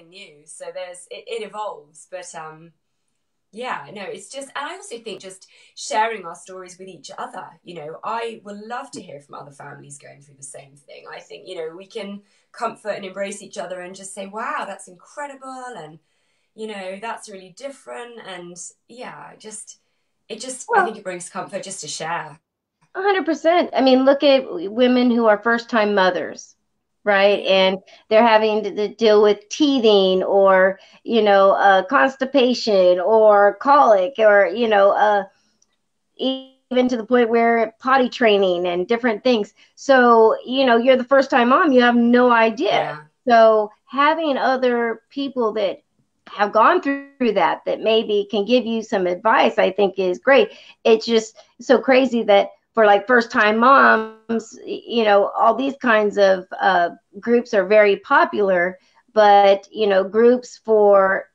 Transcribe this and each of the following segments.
nothing new. So it evolves, but yeah, no, it's just, and I also think just sharing our stories with each other. I would love to hear from other families going through the same thing. I think, we can comfort and embrace each other and just say, wow, that's incredible. And, that's really different. And yeah, I Well, think it brings comfort just to share. 100%. I mean, look at women who are first time mothers, right? Yeah. And they're having to deal with teething or, constipation or colic or, even to the point where potty training and different things. So, you're the first time mom, you have no idea. Yeah. So, having other people that have gone through that maybe can give you some advice, I think is great. It's just so crazy that for like first time moms, all these kinds of groups are very popular, but, groups for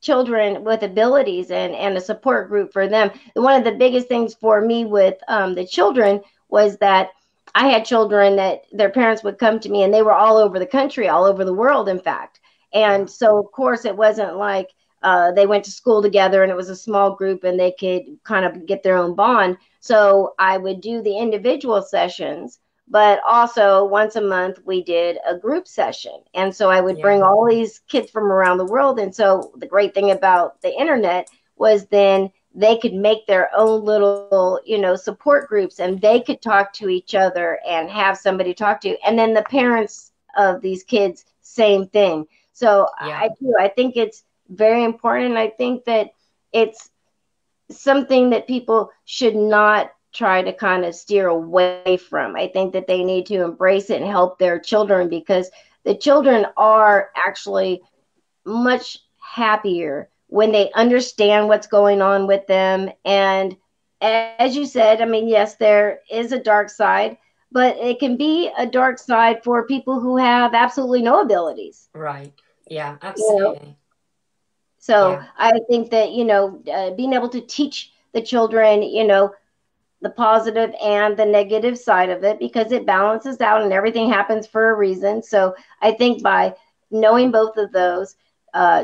children with abilities and a support group for them. One of the biggest things for me with the children was that I had children that their parents would come to me and they were all over the country, all over the world, in fact. Yeah. And so, of course, it wasn't like they went to school together and it was a small group and they could kind of get their own bond. So I would do the individual sessions, but also once a month we did a group session, and so I would Yeah. bring all these kids from around the world. And so the great thing about the internet was then they could make their own little support groups, and they could talk to each other and have somebody to talk to, and then the parents of these kids, same thing. So Yeah. I think it's very important. I think that it's something that people should not try to kind of steer away from. I think that they need to embrace it and help their children, because the children are actually much happier when they understand what's going on with them. And as you said, I mean, yes, there is a dark side, but it can be a dark side for people who have absolutely no abilities. Right. Yeah, You know, absolutely. so Yeah. I think that being able to teach the children, the positive and the negative side of it, because it balances out and everything happens for a reason. So I think by knowing both of those,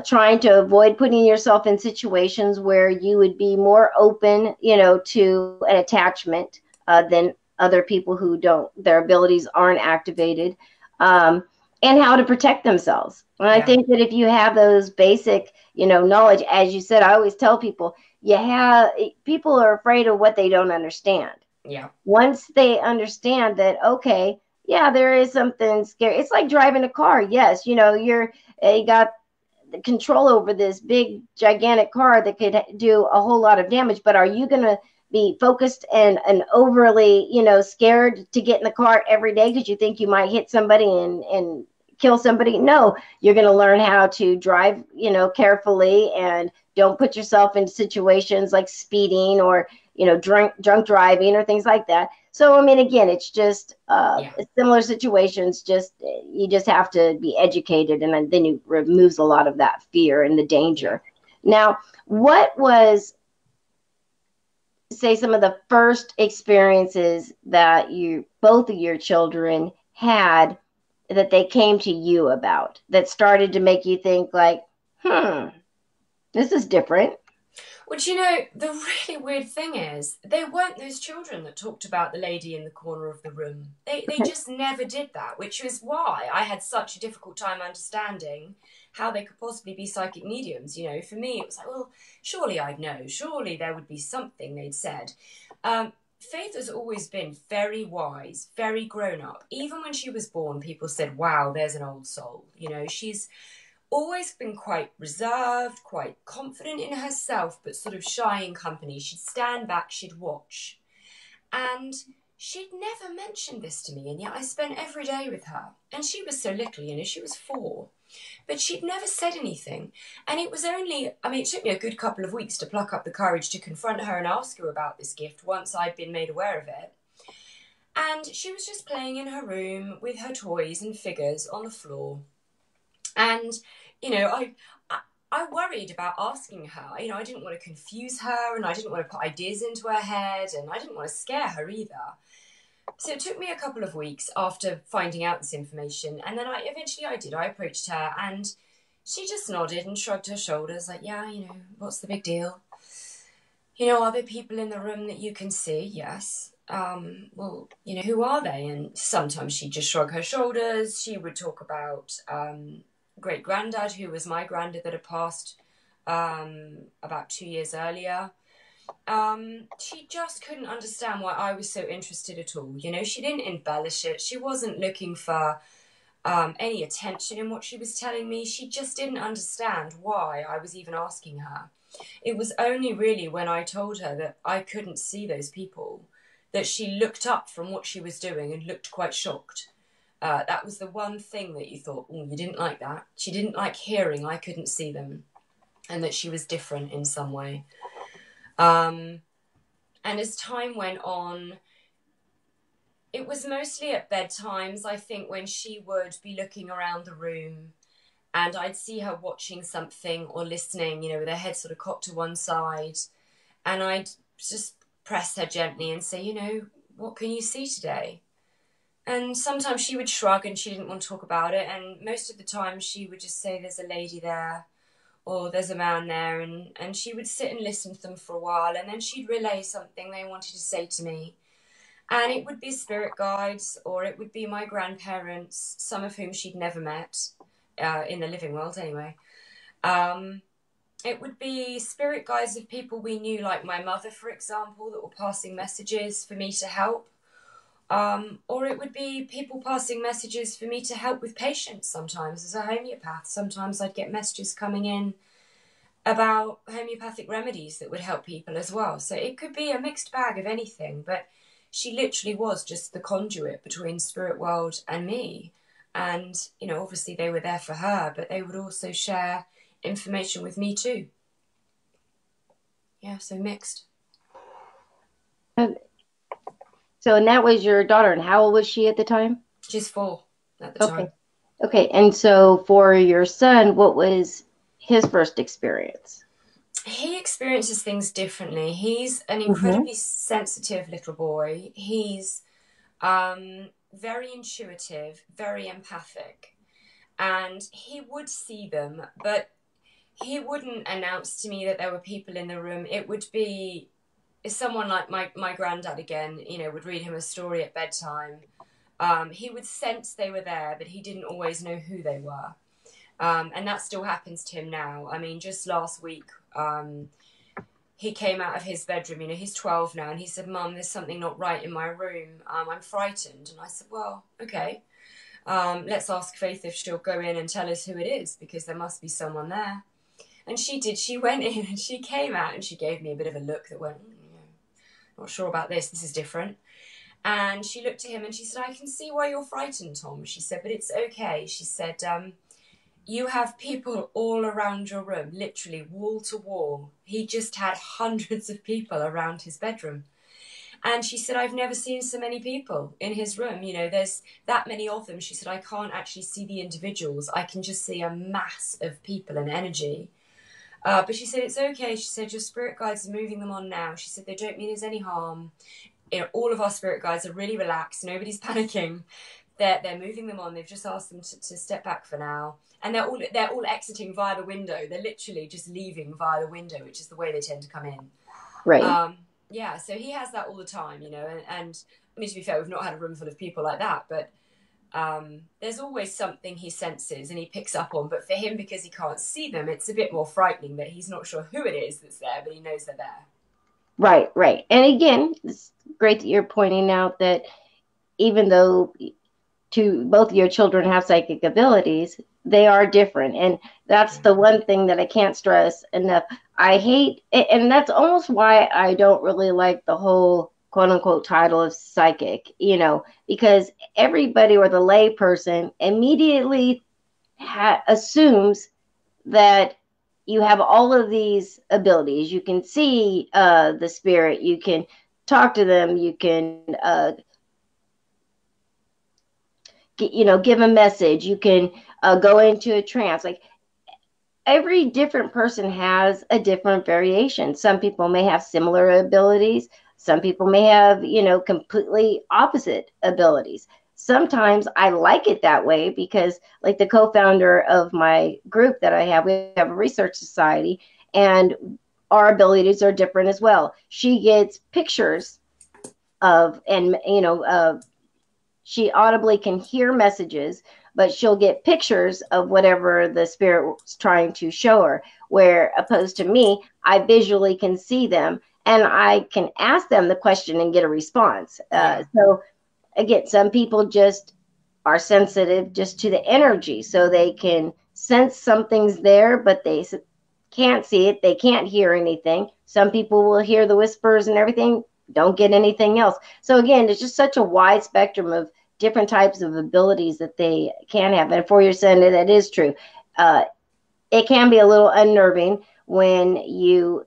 trying to avoid putting yourself in situations where you would be more open, to an attachment than other people who don't, their abilities aren't activated, um, and how to protect themselves. And I Yeah. think that if you have those basic, knowledge, as you said, I always tell people, people are afraid of what they don't understand. Yeah. Once they understand that, okay, yeah, there is something scary. It's like driving a car. Yes, you got the control over this big gigantic car that could do a whole lot of damage, but are you going to be focused and overly, scared to get in the car every day because you think you might hit somebody and kill somebody? No, you're going to learn how to drive, carefully, and don't put yourself in situations like speeding or, drunk driving or things like that. So, I mean, again, it's just Yeah. similar situations. Just you just have to be educated, and then it removes a lot of that fear and the Yeah. danger. Now, what was, say, some of the first experiences that you both of your children had that they came to you about that started to make you think like, this is different? Well, the really weird thing is, they weren't those children that talked about the lady in the corner of the room. They Okay. just never did that, which is why I had such a difficult time understanding how they could possibly be psychic mediums. For me, it was like, well, surely I'd know. Surely there would be something they'd said. Faith has always been very wise, very grown up. Even when she was born, people said, wow, there's an old soul. She's always been quite reserved, quite confident in herself, but sort of shy in company. She'd stand back, she'd watch. And she'd never mentioned this to me, and yet I spent every day with her. And she was so little, she was 4. But she'd never said anything. And it was only, it took me a good couple of weeks to pluck up the courage to confront her and ask her about this gift once I'd been made aware of it. And she was just playing in her room with her toys and figures on the floor. And, you know, I, I worried about asking her. I didn't want to confuse her, and I didn't want to put ideas into her head, and I didn't want to scare her either. So it took me a couple of weeks after finding out this information, and then I eventually I did. I approached her, and she just nodded and shrugged her shoulders, like, "Yeah, what's the big deal? Are there people in the room that you can see? Yes. Well, who are they?" And sometimes she'd just shrug her shoulders. She would talk about great granddad, who was my granddad that had passed about 2 years earlier. She just couldn't understand why I was so interested at all. She didn't embellish it. She wasn't looking for any attention in what she was telling me. She just didn't understand why I was even asking her. It was only really when I told her that I couldn't see those people that she looked up from what she was doing and looked quite shocked. That was the one thing that you thought, oh, you didn't like that. She didn't like hearing I couldn't see them and that she was different in some way. And as time went on, it was mostly at bedtimes, I think, when she would be looking around the room and I'd see her watching something or listening, with her head sort of cocked to one side. And I'd just press her gently and say, what can you see today? And sometimes she would shrug and she didn't want to talk about it. And most of the time she would just say, there's a lady there or there's a man there. And she would sit and listen to them for a while. And then she'd relay something they wanted to say to me. And it would be spirit guides or it would be my grandparents, some of whom she'd never met, in the living world anyway. It would be spirit guides of people we knew, like my mother, for example, that were passing messages for me to help. Or it would be people passing messages for me to help with patients sometimes as a homeopath. Sometimes I'd get messages coming in about homeopathic remedies that would help people as well. So it could be a mixed bag of anything, but she literally was just the conduit between spirit world and me. And, obviously they were there for her, but they would also share information with me too. Yeah, so mixed. So, and that was your daughter, and how old was she at the time? She's 4 at the Okay. time. Okay. And so for your son, what was his first experience? He experiences things differently. He's an Mm-hmm. incredibly sensitive little boy. He's very intuitive, very empathic, and he would see them, but he wouldn't announce to me that there were people in the room. It would be someone like my granddad again, would read him a story at bedtime. He would sense they were there, but he didn't always know who they were. And that still happens to him now. I mean, just last week, he came out of his bedroom. He's 12 now, and he said, "Mum, there's something not right in my room. I'm frightened." And I said, "Well, okay. Let's ask Faith if she'll go in and tell us who it is, because there must be someone there." And she did. She went in and she came out and she gave me a bit of a look that went, "Not sure about this. This is different." And she looked at him and she said, "I can see why you're frightened, Tom." She said, "But it's okay." She said, "You have people all around your room, literally wall to wall." He just had hundreds of people around his bedroom. And she said, "I've never seen so many people in his room. There's that many of them." She said, "I can't actually see the individuals. I can just see a mass of people and energy." But she said, "It's okay." She said, "Your spirit guides are moving them on now." She said, "They don't mean there's any harm. All of our spirit guides are really relaxed. Nobody's panicking. They're moving them on. They've just asked them to step back for now." And they're all exiting via the window. They're literally just leaving via the window, which is the way they tend to come in. Right. Yeah, so he has that all the time, and I mean, to be fair, we've not had a room full of people like that, but there's always something he senses and he picks up on. But for him, because he can't see them, it's a bit more frightening that he's not sure who it is that's there, but he knows they're there. Right, right. And again, it's great that you're pointing out that even though both of your children have psychic abilities, they are different. And that's the one thing that I can't stress enough. I hate, and that's almost why I don't really like the whole quote unquote title of psychic, because everybody or the lay person immediately assumes that you have all of these abilities. You can see the spirit, you can talk to them, you can give a message, you can go into a trance. Like, every different person has a different variation. Some people may have similar abilities, Some people may have, completely opposite abilities. Sometimes I like it that way because, like the co-founder of my group that I have, we have a research society, and our abilities are different as well. She gets pictures of, and she audibly can hear messages, but she'll get pictures of whatever the spirit was trying to show her. Where opposed to me, I visually can see them and I can ask them the question and get a response. Yeah. So again, some people just are sensitive just to the energy, so they can sense something's there, but they can't see it. They can't hear anything. Some people will hear the whispers and everything, don't get anything else. So again, there's just such a wide spectrum of different types of abilities that they can have. And for your son, that is true. Uh, it can be a little unnerving when you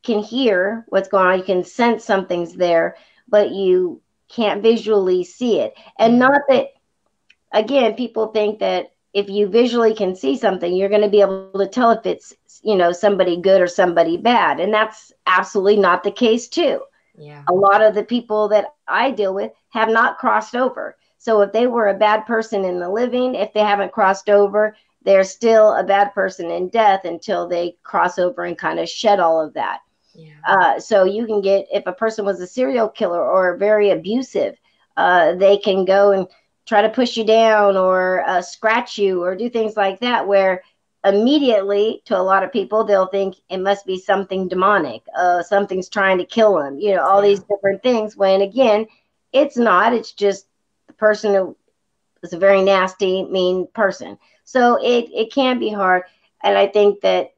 can hear what's going on. You can sense something's there, but you can't visually see it. And Mm. not that, again, people think that if you visually can see something, you're going to be able to tell if it's, somebody good or somebody bad. And that's absolutely not the case, too. Yeah. A lot of the people that I deal with have not crossed over. So if they were a bad person in the living, if they haven't crossed over, they're still a bad person in death until they cross over and kind of shed all of that. Yeah. So you can get, if a person was a serial killer or very abusive, they can go and try to push you down or scratch you or do things like that, where immediately to a lot of people, they'll think it must be something demonic. Something's trying to kill them, all Yeah. these different things, when again, it's not. It's just the person who is a very nasty, mean person. So it can be hard. And I think that,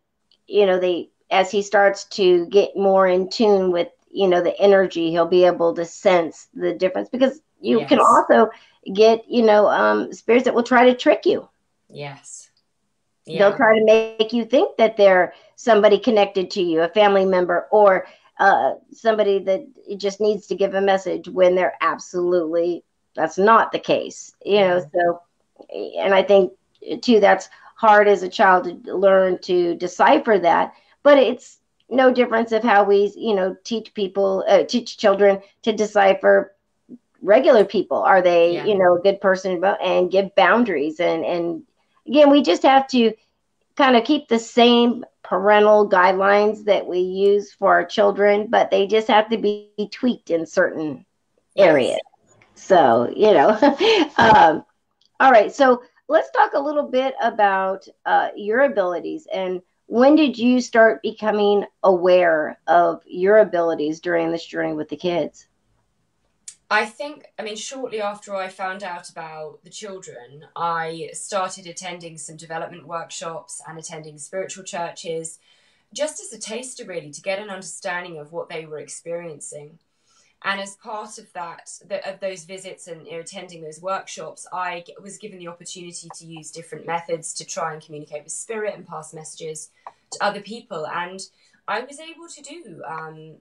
they, as he starts to get more in tune with, the energy, he'll be able to sense the difference, because you can Yes. also get, spirits that will try to trick you. Yes. They'll Yeah. try to make you think that they're somebody connected to you, a family member, or somebody that just needs to give a message, when they're absolutely, that's not the case. Yeah. So, and I think too, that's hard as a child to learn to decipher that. But it's no difference of how we, teach children to decipher regular people. Are they, Yeah. a good person, and give boundaries. And again, we just have to kind of keep the same parental guidelines that we use for our children, but they just have to be tweaked in certain areas. Yes. So, all right. So let's talk a little bit about your abilities, and when did you start becoming aware of your abilities during this journey with the kids? I mean, shortly after I found out about the children, I started attending some development workshops and attending spiritual churches, just as a taster, really, to get an understanding of what they were experiencing. And as part of of those visits and attending those workshops, I was given the opportunity to use different methods to try and communicate with spirit and pass messages to other people. And I was able to do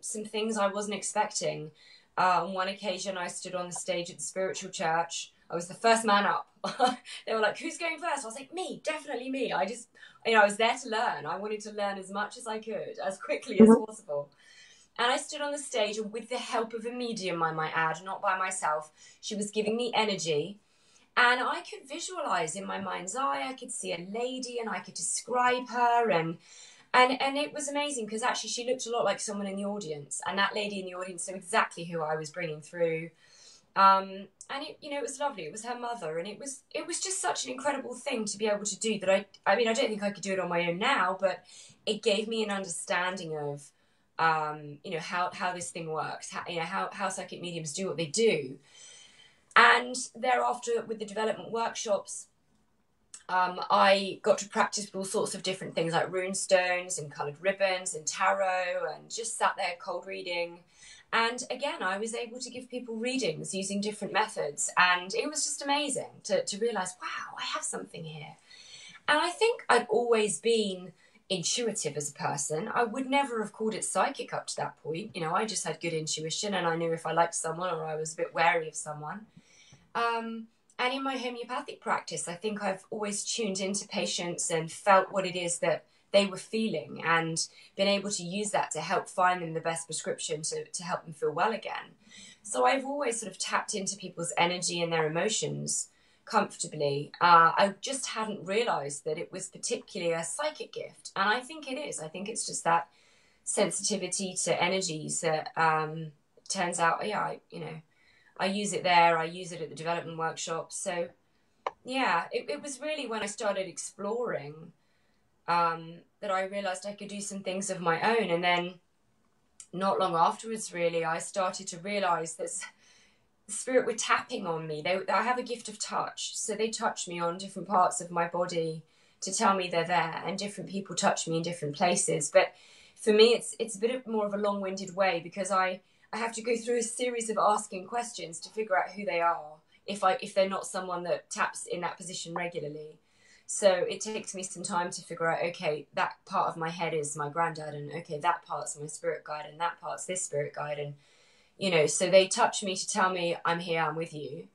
some things I wasn't expecting. On one occasion, I stood on the stage at the spiritual church. I was the first man up. They were like, "Who's going first?" I was like, "Me, definitely me." I just, I was there to learn. I wanted to learn as much as I could, as quickly as Mhm. possible. And I stood on the stage, and with the help of a medium, I might add, not by myself, she was giving me energy. And I could visualize in my mind's eye, I could see a lady and I could describe her. And it was amazing, because actually she looked a lot like someone in the audience. And that lady in the audience knew exactly who I was bringing through. And it was lovely. It was her mother, and it was just such an incredible thing to be able to do that. I mean, I don't think I could do it on my own now, but it gave me an understanding of, how this thing works, how psychic mediums do what they do. And thereafter, with the development workshops, I got to practice with all sorts of different things like rune stones and coloured ribbons and tarot, and just sat there cold reading. And again, I was able to give people readings using different methods. And it was just amazing to realise, wow, I have something here. And I think I'd always been intuitive as a person. I would never have called it psychic up to that point. I just had good intuition, and I knew if I liked someone or I was a bit wary of someone. And in my homeopathic practice, I think I've always tuned into patients and felt what it is that they were feeling, and been able to use that to help find them the best prescription to help them feel well again. So I've always sort of tapped into people's energy and their emotions comfortably. I just hadn't realized that it was particularly a psychic gift, and I think it is. I think it's just that sensitivity to energies that turns out, yeah, I use it there. I use it at the development workshops. So yeah, it was really when I started exploring that I realized I could do some things of my own. And then not long afterwards, really, I started to realize that the spirit were tapping on me. I have a gift of touch. So they touch me on different parts of my body to tell me they're there. And different people touch me in different places. But for me, it's a bit more of a long-winded way, because I have to go through a series of asking questions to figure out who they are if they're not someone that taps in that position regularly. So it takes me some time to figure out, okay, that part of my head is my granddad, and okay, that part's my spirit guide, and that part's this spirit guide, and so they touch me to tell me I'm here, I'm with you.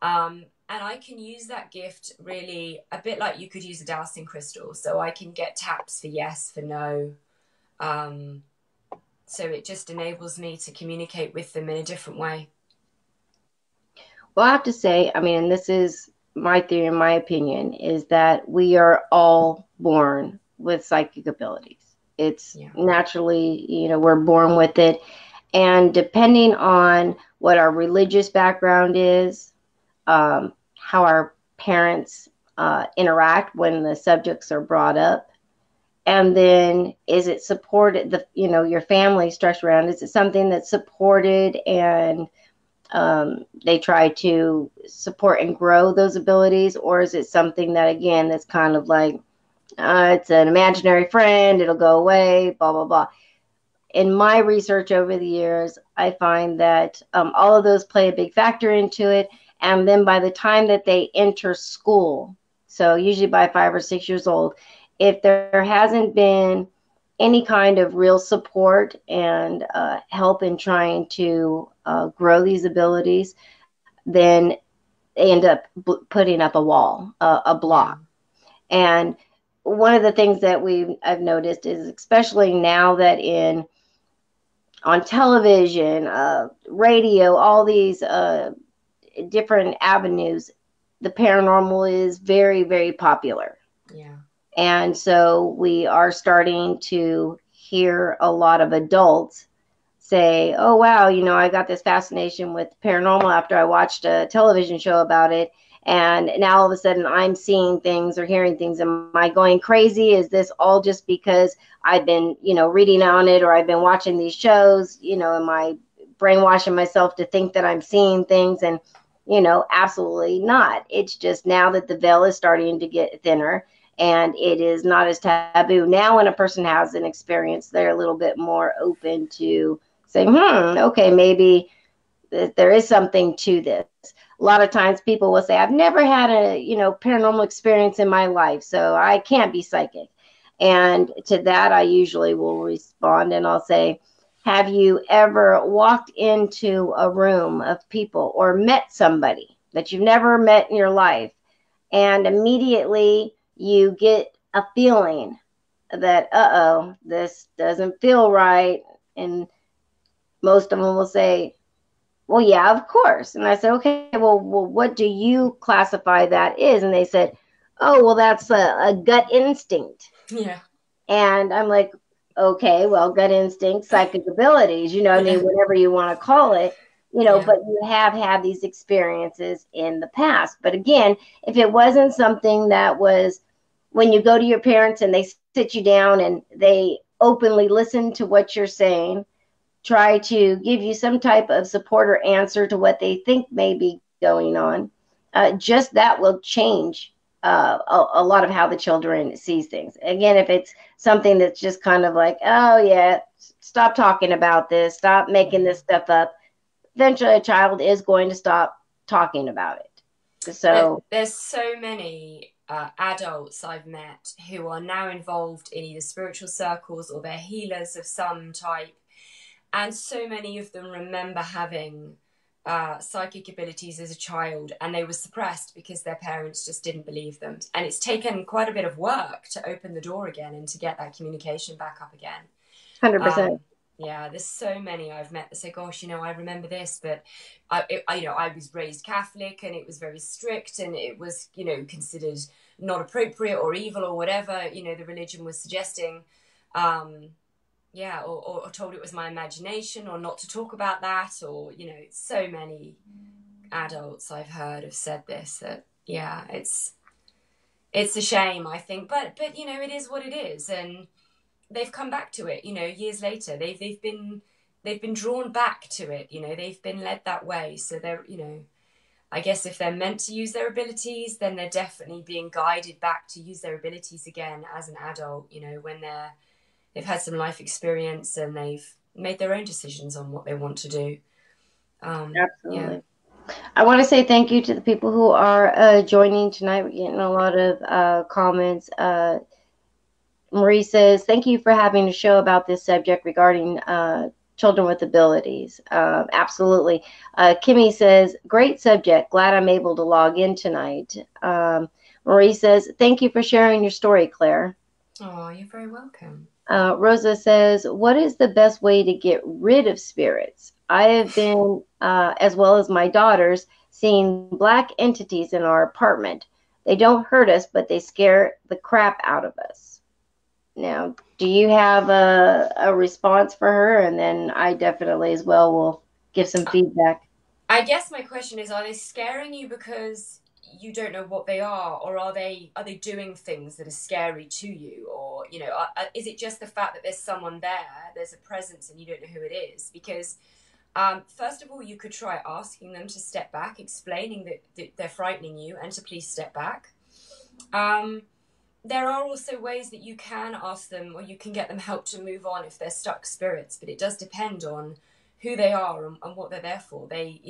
And I can use that gift really a bit like you could use a dowsing crystal. So I can get taps for yes, for no. So it just enables me to communicate with them in a different way. Well, I have to say, I mean, and this is my theory and my opinion, is that we are all born with psychic abilities. It's Yeah. naturally, we're born with it. And depending on what our religious background is, how our parents interact when the subjects are brought up, and then is it supported, your family structure around, is it something that's supported and they try to support and grow those abilities, or is it something that, again, that's kind of like, it's an imaginary friend, it'll go away, blah, blah, blah. In my research over the years, I find that all of those play a big factor into it. And then by the time that they enter school, so usually by 5 or 6 years old, if there hasn't been any kind of real support and help in trying to grow these abilities, then they end up putting up a wall, a block. And one of the things that I've noticed is, especially now that on television, radio, all these different avenues, the paranormal is very, very popular. Yeah. And so we are starting to hear a lot of adults say, oh, wow, I got this fascination with paranormal after I watched a television show about it. And now all of a sudden I'm seeing things or hearing things. Am I going crazy? Is this all just because I've been, reading on it, or I've been watching these shows? Am I brainwashing myself to think that I'm seeing things? And, absolutely not. It's just now that the veil is starting to get thinner and it is not as taboo. Now when a person has an experience, they're a little bit more open to saying, okay, maybe there is something to this. A lot of times people will say, I've never had a, paranormal experience in my life, so I can't be psychic. And to that, I usually will respond and I'll say, have you ever walked into a room of people or met somebody that you've never met in your life, and immediately you get a feeling that, this doesn't feel right? And most of them will say, well, yeah, of course. And I said, okay, well, what do you classify that is? And they said, oh, well, that's a gut instinct. Yeah. And I'm like, okay, well, gut instinct, psychic abilities, I mean, Yeah. whatever you want to call it, Yeah. but you have had these experiences in the past. But again, if it wasn't something that was when you go to your parents and they sit you down and they openly listen to what you're saying, try to give you some type of support or answer to what they think may be going on, just that will change a lot of how the children sees things. Again, if it's something that's just kind of like, oh yeah, stop talking about this, stop making this stuff up, eventually a child is going to stop talking about it. So there's so many adults I've met who are now involved in either spiritual circles or they're healers of some type. And so many of them remember having psychic abilities as a child, and they were suppressed because their parents just didn't believe them. And it's taken quite a bit of work to open the door again and to get that communication back up again. 100%. Um, yeah, there's so many I've met that say, "Gosh, I remember this, but I was raised Catholic, and it was very strict, and it was, considered not appropriate or evil or whatever, the religion was suggesting." Um, yeah, or told it was my imagination, or not to talk about that, or so many adults I've heard have said this. That yeah, it's a shame, I think, but it is what it is, and they've come back to it. Years later, they've been drawn back to it. They've been led that way, so they're I guess if they're meant to use their abilities, then they're definitely being guided back to use their abilities again as an adult. When they've had some life experience and they've made their own decisions on what they want to do. Yeah. Absolutely. I want to say thank you to the people who are joining tonight. We're getting a lot of comments. Marie says, thank you for having a show about this subject regarding children with abilities. Absolutely. Kimmy says, great subject. Glad I'm able to log in tonight. Marie says, thank you for sharing your story, Claire. Oh, you're very welcome. Rosa says, what is the best way to get rid of spirits? I have been, as well as my daughters, seeing black entities in our apartment. They don't hurt us, but they scare the crap out of us. Now, do you have a response for her? And then I definitely as well will give some feedback. I guess my question is, are they scaring you because you don't know what they are, or are they doing things that are scary to you, or is it just the fact that there's someone there, there's a presence, and you don't know who it is? Because first of all, you could try asking them to step back, explaining that they're frightening you, and to please step back. There are also ways that you can ask them, or you can get them help to move on if they're stuck spirits, but it does depend on who they are and what they're there for. They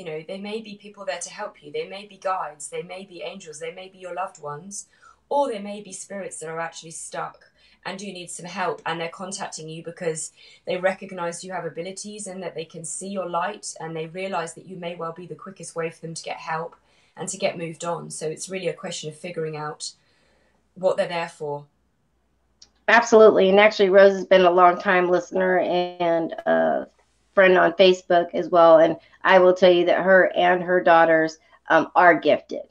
may be people there to help you. They may be guides. They may be angels. They may be your loved ones, or they may be spirits that are actually stuck and do need some help, and they're contacting you because they recognize you have abilities and that they can see your light, and they realize that you may well be the quickest way for them to get help and to get moved on. So it's really a question of figuring out what they're there for. Absolutely. And actually, Rose has been a long time listener and friend on Facebook as well. And I will tell you that her and her daughters are gifted.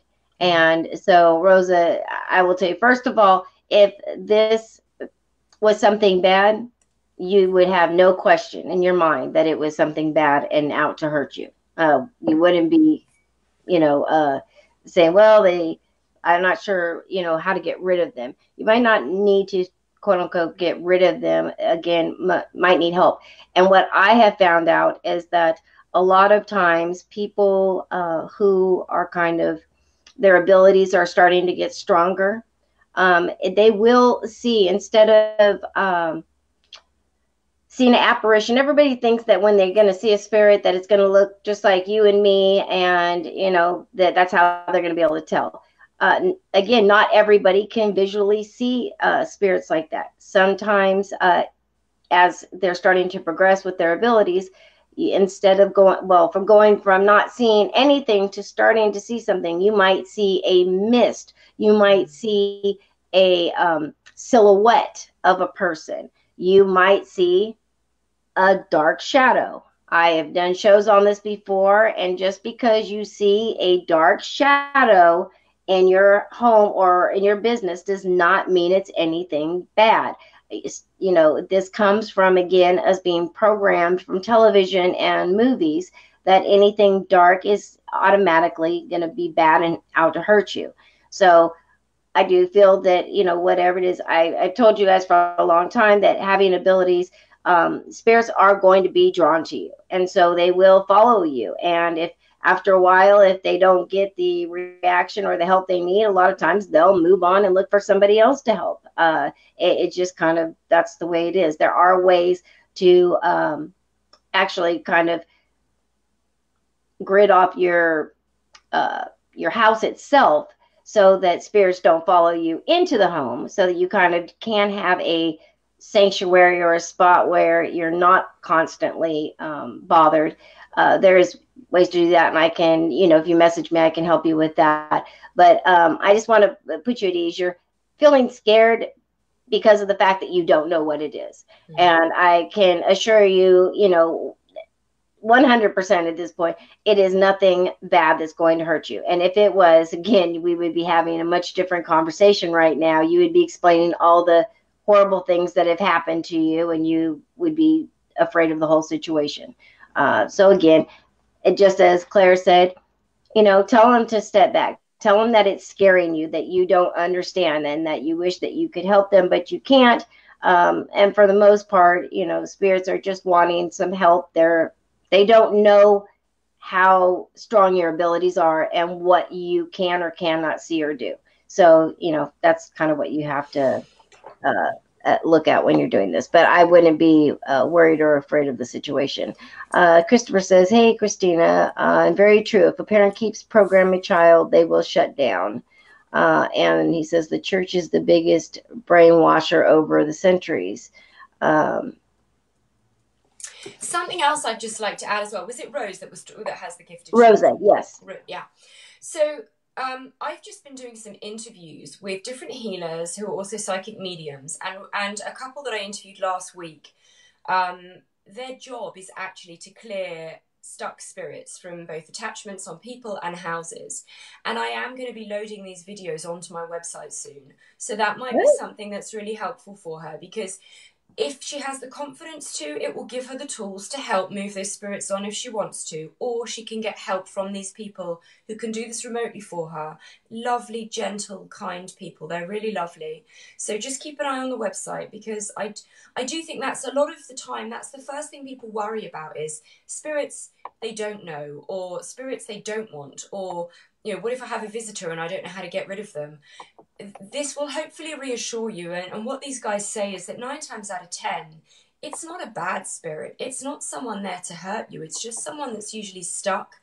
And so, Rosa, I will tell you, first of all, if this was something bad, you would have no question in your mind that it was something bad and out to hurt you. You wouldn't be, saying, well, I'm not sure, how to get rid of them. You might not need to, quote unquote, get rid of them. Again, might need help. And what I have found out is that a lot of times people who are kind of, their abilities are starting to get stronger. They will see, instead of seeing an apparition, everybody thinks that when they're going to see a spirit that it's going to look just like you and me, and that's how they're going to be able to tell. Again, not everybody can visually see spirits like that. Sometimes as they're starting to progress with their abilities, instead of going from not seeing anything to starting to see something, you might see a mist, you might see a silhouette of a person, you might see a dark shadow. I have done shows on this before, and just because you see a dark shadow in your home or in your business does not mean it's anything bad. This comes from, again, us being programmed from television and movies that anything dark is automatically going to be bad and out to hurt you. So I do feel that, whatever it is, I've told you guys for a long time that having abilities, spirits are going to be drawn to you. And so they will follow you. And if after a while, if they don't get the reaction or the help they need, a lot of times they'll move on and look for somebody else to help. It just kind of, that's the way it is. There are ways to actually kind of grid off your house itself so that spirits don't follow you into the home, so that you kind of can have a sanctuary or a spot where you're not constantly bothered. There is ways to do that, and I can, if you message me, I can help you with that. But I just want to put you at ease. You're feeling scared because of the fact that you don't know what it is. Mm. And I can assure you, 100% at this point, it is nothing bad that's going to hurt you. And if it was, again, we would be having a much different conversation right now. You would be explaining all the horrible things that have happened to you, and you would be afraid of the whole situation. So again, it just as Claire said, tell them to step back. Tell them that it's scaring you, that you don't understand, and that you wish that you could help them, but you can't. And for the most part, spirits are just wanting some help. They don't know how strong your abilities are and what you can or cannot see or do. So, that's kind of what you have to look at when you're doing this. But I wouldn't be worried or afraid of the situation. Christopher says, "Hey, Christina, very true. If a parent keeps programming a child, they will shut down." And he says the church is the biggest brainwasher over the centuries. Something else I'd just like to add as well. Was it Rose that has the gifted Rosa, children? yes. Yeah. So I've just been doing some interviews with different healers who are also psychic mediums, and a couple that I interviewed last week. Their job is actually to clear stuck spirits from both attachments on people and houses. And I am going to be loading these videos onto my website soon. So that might be something that's really helpful for her, because if she has the confidence to, it will give her the tools to help move those spirits on if she wants to, or she can get help from these people who can do this remotely for her. Lovely, gentle, kind people. They're really lovely. So just keep an eye on the website, because I do think that's a lot of the time, that's the first thing people worry about is spirits they don't know, or spirits they don't want, or what if I have a visitor and I don't know how to get rid of them? This will hopefully reassure you. And what these guys say is that 9 times out of 10, it's not a bad spirit. It's not someone there to hurt you. It's just someone that's usually stuck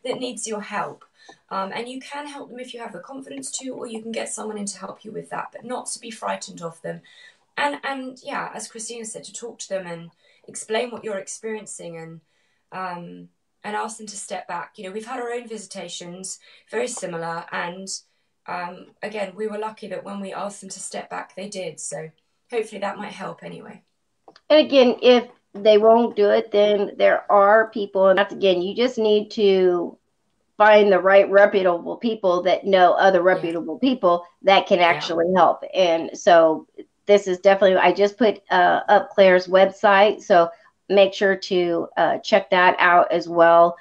that needs your help. And you can help them if you have the confidence to, or you can get someone in to help you with that, but not to be frightened of them. And yeah, as Christina said, to talk to them and explain what you're experiencing, and ask them to step back. We've had our own visitations, very similar, and again, we were lucky that when we asked them to step back, they did. So hopefully that might help anyway. And again, if they won't do it, then there are people, and that's again, you just need to find the right reputable people that know other reputable people that can actually help. And so this is definitely, I just put up Claire's website, so make sure to check that out as well.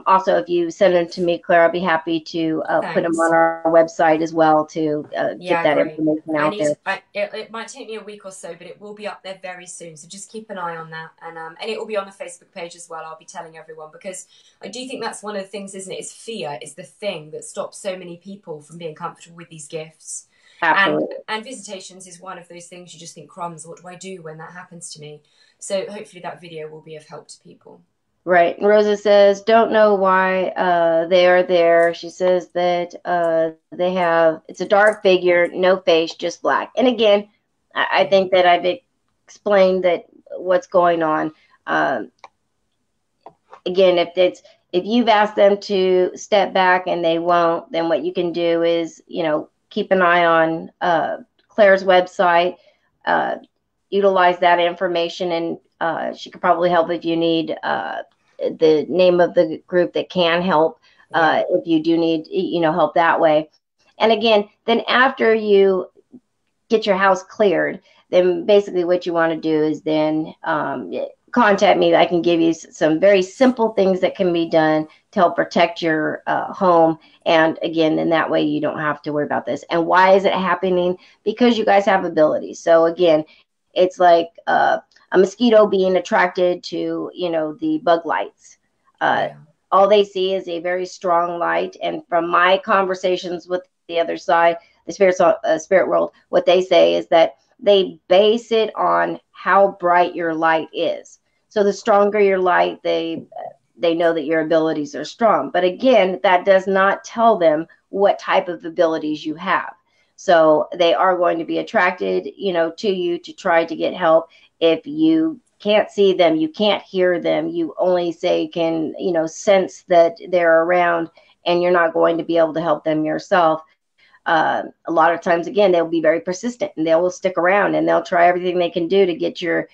Also, if you send them to me, Claire, I'll be happy to put them on our website as well to get that information out there. It might take me a week or so, but it will be up there very soon. So just keep an eye on that. And it will be on the Facebook page as well. I'll be telling everyone, because I do think that's one of the things, isn't it? Is fear is the thing that stops so many people from being comfortable with these gifts. Absolutely. And visitations is one of those things you just think, crumbs, what do I do when that happens to me? So hopefully that video will be of help to people. Right. Rosa says, don't know why they are there. She says that it's a dark figure, no face, just black. And again, I think that I've explained that what's going on. Again, if you've asked them to step back and they won't, then what you can do is, keep an eye on Claire's website, utilize that information, and she could probably help if you need the name of the group that can help if you do need help that way. And again, then after you get your house cleared, then basically what you want to do is then contact me. I can give you some very simple things that can be done to help protect your home. And again, in that way, you don't have to worry about this. And why is it happening? Because you guys have abilities. So again, it's like a mosquito being attracted to, the bug lights. All they see is a very strong light. And from my conversations with the other side, the spirit world, what they say is that they base it on how bright your light is. So the stronger your light, they know that your abilities are strong. But again, that does not tell them what type of abilities you have. So they are going to be attracted, to you to try to get help if you can't see them, you can't hear them, you only say can, sense that they're around, and you're not going to be able to help them yourself. A lot of times, again, they'll be very persistent and they will stick around and they'll try everything they can do to get your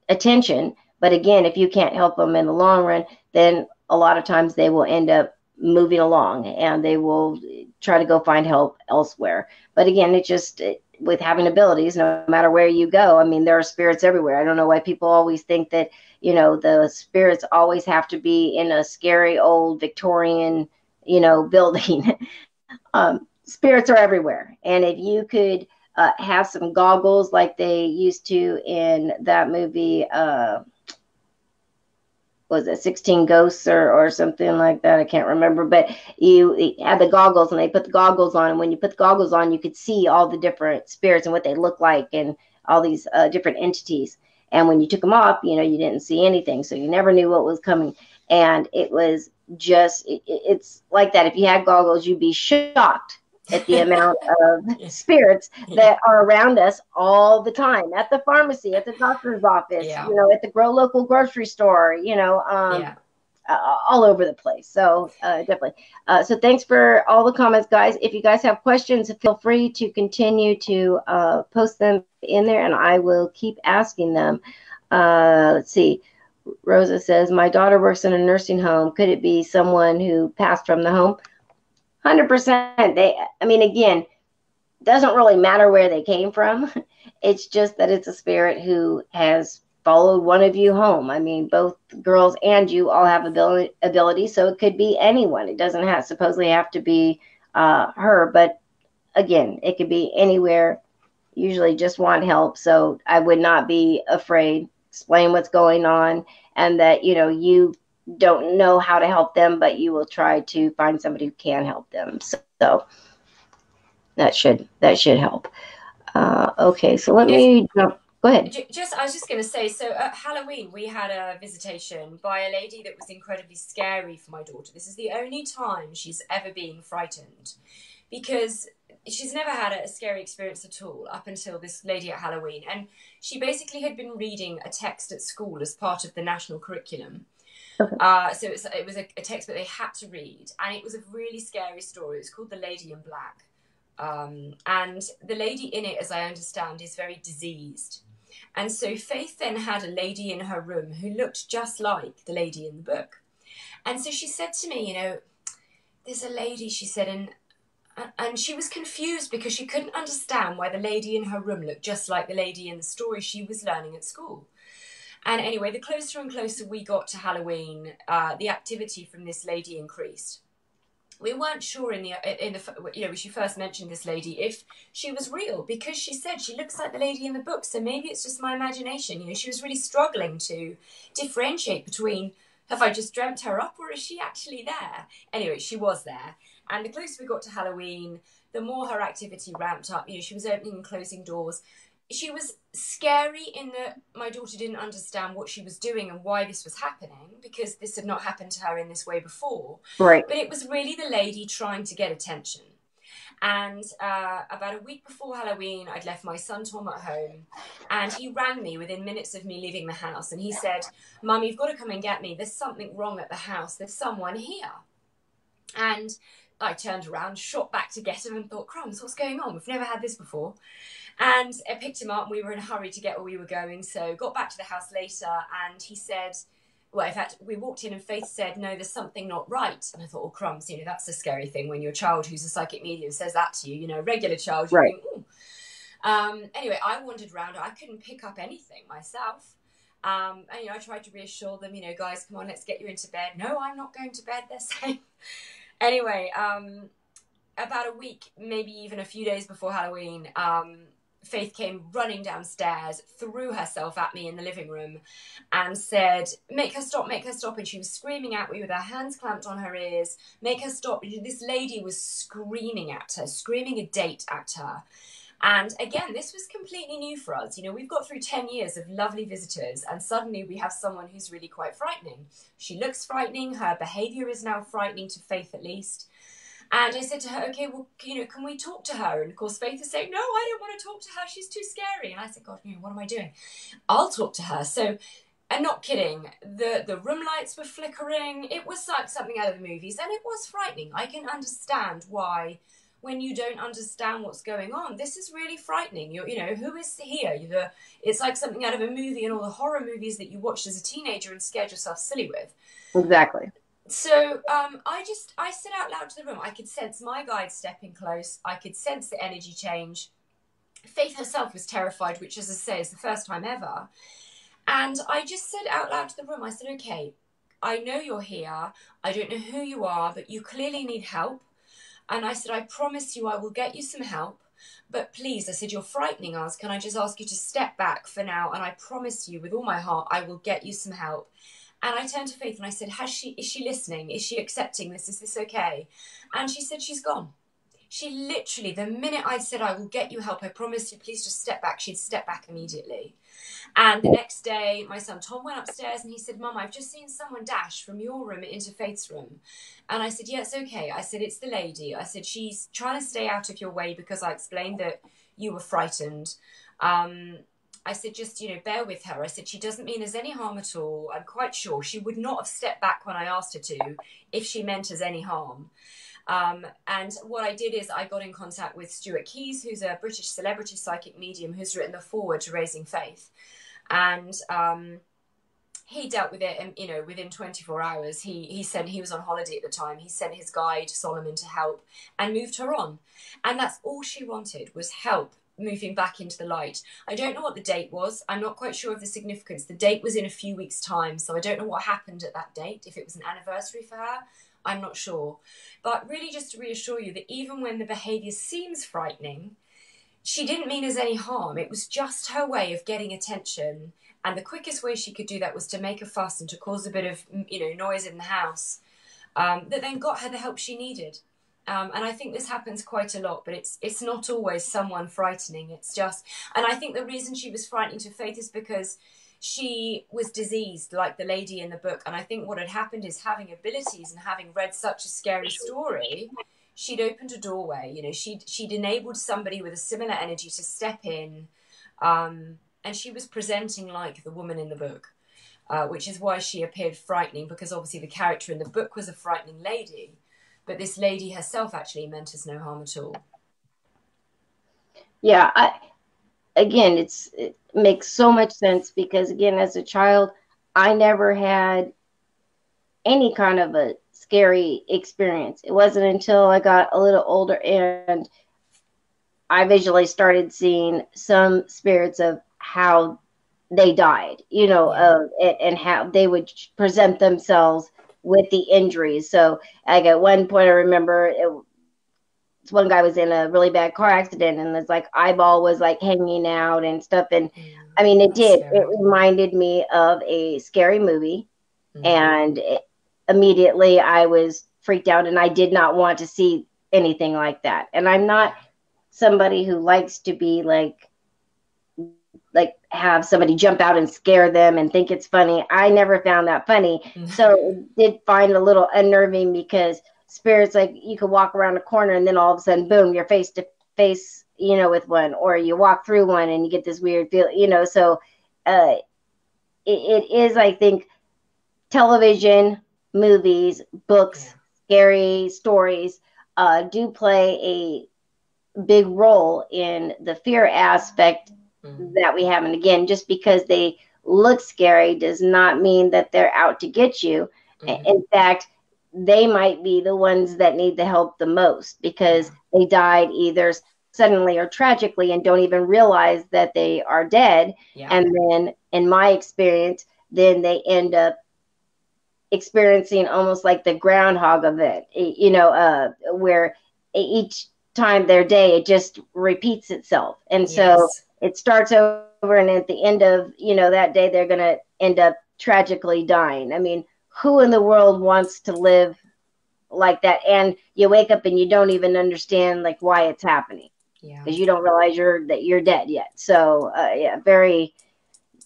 attention. But again, if you can't help them in the long run, then a lot of times they will end up moving along and they will try to go find help elsewhere. But again, it just, with having abilities, no matter where you go, I mean, there are spirits everywhere. I don't know why people always think that, the spirits always have to be in a scary old Victorian, building. Spirits are everywhere. And if you could have some goggles like they used to in that movie, was it 16 Ghosts or something like that? I can't remember. But you had the goggles and they put the goggles on. And when you put the goggles on, you could see all the different spirits and what they look like and all these different entities. And when you took them off, you didn't see anything. So you never knew what was coming. And it was just, it's like that. If you had goggles, you'd be shocked at the amount of spirits that are around us all the time, at the pharmacy, at the doctor's office, at the local grocery store, all over the place. So definitely. So thanks for all the comments, guys. If you guys have questions, feel free to continue to post them in there and I will keep asking them. Let's see. Rosa says, my daughter works in a nursing home. Could it be someone who passed from the home? 100%. Again, doesn't really matter where they came from. It's just that it's a spirit who has followed one of you home. I mean, both girls and you all have ability, so it could be anyone. It doesn't supposedly have to be her, but again, it could be anywhere. Usually just want help, so I would not be afraid. Explain what's going on, and that you don't know how to help them, but you will try to find somebody who can help them. So that should help. Okay, so let me go ahead. I was just going to say, so at Halloween we had a visitation by a lady that was incredibly scary for my daughter. This is the only time she's ever been frightened, because she's never had a scary experience at all up until this lady at Halloween. And she basically had been reading a text at school as part of the national curriculum. Okay. So it was a text that they had to read, and it was a really scary story. It was called The Lady in Black. And the lady in it, as I understand, is very diseased. And so Faith then had a lady in her room who looked just like the lady in the book. And so she said to me, there's a lady, she said, and she was confused because she couldn't understand why the lady in her room looked just like the lady in the story she was learning at school. And anyway, the closer and closer we got to Halloween, the activity from this lady increased. We weren't sure when she first mentioned this lady if she was real, because she said she looks like the lady in the book. So maybe it's just my imagination. She was really struggling to differentiate between, have I just dreamt her up or is she actually there? Anyway, she was there. And the closer we got to Halloween, the more her activity ramped up. She was opening and closing doors. She was scary in that my daughter didn't understand what she was doing and why this was happening, because this had not happened to her in this way before. Right. But it was really the lady trying to get attention. And about a week before Halloween, I'd left my son Tom at home, and he rang me within minutes of me leaving the house. And he said, Mum, you've got to come and get me. There's something wrong at the house. There's someone here. And I turned around, shot back to get him and thought, crumbs, what's going on? We've never had this before. And I picked him up and we were in a hurry to get where we were going. So got back to the house later and he said, well, in fact, we walked in and Faith said, no, there's something not right. And I thought, oh, crumbs, that's a scary thing when your child who's a psychic medium says that to you, a regular child, you right. think, ooh. Anyway, I wandered around. I couldn't pick up anything myself. And, I tried to reassure them, guys, come on, let's get you into bed. No, I'm not going to bed, they're saying. Anyway, about a week, maybe even a few days before Halloween, Faith came running downstairs, threw herself at me in the living room and said, make her stop, make her stop. And she was screaming at me with her hands clamped on her ears, make her stop. This lady was screaming at her, screaming a date at her. And again, this was completely new for us. We've got through 10 years of lovely visitors and suddenly we have someone who's really quite frightening. She looks frightening. Her behavior is now frightening to Faith, at least. And I said to her, okay, well, can we talk to her? And of course, Faith is saying, no, I don't want to talk to her. She's too scary. And I said, God, what am I doing? I'll talk to her. So, and not kidding, the room lights were flickering. It was like something out of the movies, and it was frightening. I can understand why, when you don't understand what's going on, this is really frightening. Who is here? It's like something out of a movie, and all the horror movies that you watched as a teenager and scared yourself silly with. Exactly. So I said out loud to the room, I could sense my guide stepping close. I could sense the energy change. Faith herself was terrified, which, as I say, is the first time ever. And I just said out loud to the room, I said, okay, I know you're here. I don't know who you are, but you clearly need help. And I said, I promise you I will get you some help. But please, I said, you're frightening us. Can I just ask you to step back for now? And I promise you with all my heart, I will get you some help. And I turned to Faith and I said, is she listening? Is she accepting this? Is this okay? And she said, she's gone. She literally, the minute I'd said, I will get you help, I promise you, please just step back, she'd step back immediately. And the next day, my son Tom went upstairs and he said, Mum, I've just seen someone dash from your room into Faith's room. And I said, yeah, it's okay. I said, it's the lady. I said, she's trying to stay out of your way because I explained that you were frightened. I said, just, bear with her. I said, she doesn't mean us any harm at all. I'm quite sure she would not have stepped back when I asked her to if she meant us any harm. And what I did is I got in contact with Stuart Keyes, who's a British celebrity psychic medium who's written the foreword to Raising Faith. And he dealt with it, and within 24 hours, he said he was on holiday at the time. He sent his guide Solomon to help and moved her on. And that's all she wanted, was help moving back into the light. I don't know what the date was. I'm not quite sure of the significance. The date was in a few weeks' time, so I don't know what happened at that date. If it was an anniversary for her, I'm not sure. But really just to reassure you that even when the behaviour seems frightening, she didn't mean us any harm. It was just her way of getting attention. And the quickest way she could do that was to make a fuss and to cause a bit of, noise in the house, that then got her the help she needed. And I think this happens quite a lot, but it's not always someone frightening. It's just, and I think the reason she was frightening to Faith is because she was diseased, like the lady in the book. And I think what had happened is, having abilities and having read such a scary story, she'd opened a doorway. She'd enabled somebody with a similar energy to step in, and she was presenting like the woman in the book, which is why she appeared frightening, because obviously the character in the book was a frightening lady. But this lady herself actually meant us no harm at all. Yeah, it makes so much sense, because, again, as a child, I never had any kind of a scary experience. It wasn't until I got a little older and I visually started seeing some spirits of how they died, and how they would present themselves with the injuries. So, like, at one point, I remember one guy was in a really bad car accident, and his eyeball was hanging out and stuff. And I mean, it did. Scary. It reminded me of a scary movie, and immediately I was freaked out, and I did not want to see anything like that. And I'm not somebody who likes to be like have somebody jump out and scare them and think it's funny. I never found that funny. So it did find a little unnerving, because spirits, you could walk around a corner and then all of a sudden, boom, you're face to face, with one, or you walk through one and you get this weird feel, so it is, I think, television, movies, books, scary stories do play a big role in the fear aspect that we have. And again, just because they look scary does not mean that they're out to get you. In fact, they might be the ones that need the help the most, because they died either suddenly or tragically and don't even realize that they are dead. And then, in my experience, then they end up experiencing almost like the groundhog event, where each time their day, it just repeats itself. And so it starts over, and at the end of, that day, they're going to end up tragically dying. I mean, who in the world wants to live like that? And you wake up and you don't even understand why it's happening, because you don't realize you're dead yet. So very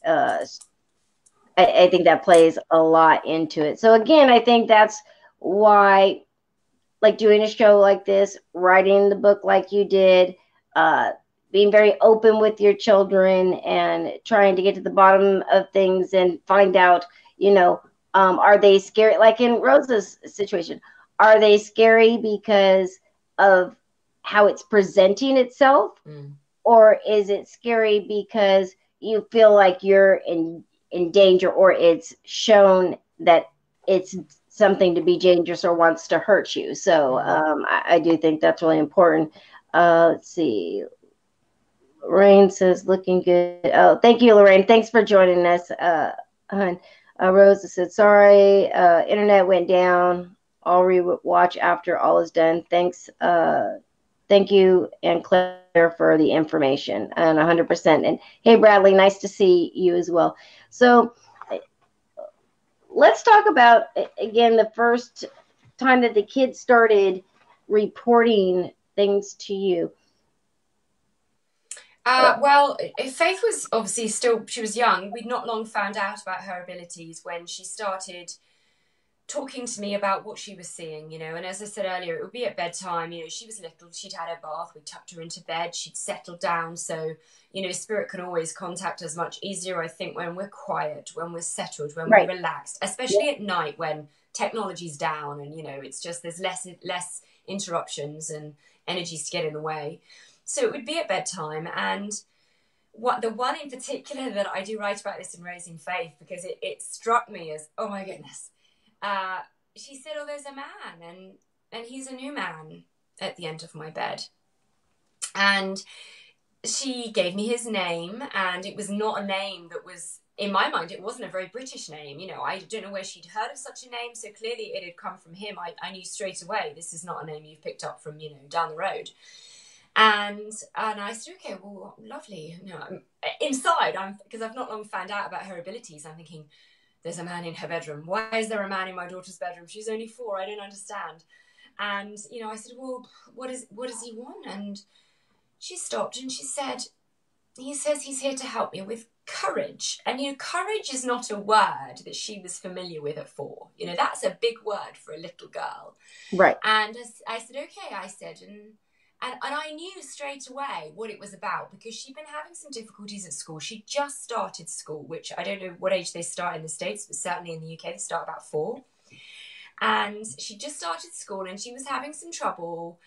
I think that plays a lot into it. So again, I think that's why like doing a show like this, writing the book like you did, uh, being very open with your children and trying to get to the bottom of things and find out, you know, are they scary? Like in Rosa's situation, are they scary because of how it's presenting itself? Mm. Or is it scary because you feel like you're in danger, or it's shown that it's something to be dangerous or wants to hurt you? So Mm. I do think that's really important. Let's see. Lorraine says looking good. Oh, thank you, Lorraine. Thanks for joining us. Hun. Rosa said sorry. Internet went down. I'll rewatch after all is done. Thanks. Thank you and Claire for the information, and 100%. And hey, Bradley, nice to see you as well. So let's talk about, again, the first time that the kids started reporting things to you. Well, Faith was obviously still, she was young. We'd not long found out about her abilities when she started talking to me about what she was seeing, you know. And as I said earlier, it would be at bedtime, you know, she was little, she'd had her bath, we tucked her into bed, she'd settled down. So, you know, spirit can always contact us much easier, I think, when we're quiet, when we're settled, when we're Right. relaxed, especially at night when technology's down and, you know, it's just there's less interruptions and energies to get in the way. So it would be at bedtime. And what the one in particular that I do write about this in Raising Faith, because it struck me as, oh my goodness. Uh, she said, "Oh, there's a man, and he's a new man at the end of my bed." And she gave me his name, and it was not a name that was, in my mind, it wasn't a very British name. You know, I don't know where she'd heard of such a name, so clearly it had come from him. I knew straight away, this is not a name you've picked up from, you know, down the road. And I said, okay, well, lovely. You know, inside, because I've not long found out about her abilities, I'm thinking, there's a man in her bedroom. Why is there a man in my daughter's bedroom? She's only 4. I don't understand. And, you know, I said, well, what does he want? And she stopped and she said, he says he's here to help me with courage. And, you know, courage is not a word that she was familiar with at 4. You know, that's a big word for a little girl. Right. And I said, okay, I said, and I knew straight away what it was about, because she'd been having some difficulties at school. She just started school, which I don't know what age they start in the States, but certainly in the UK they start about 4. And she just started school and she was having some trouble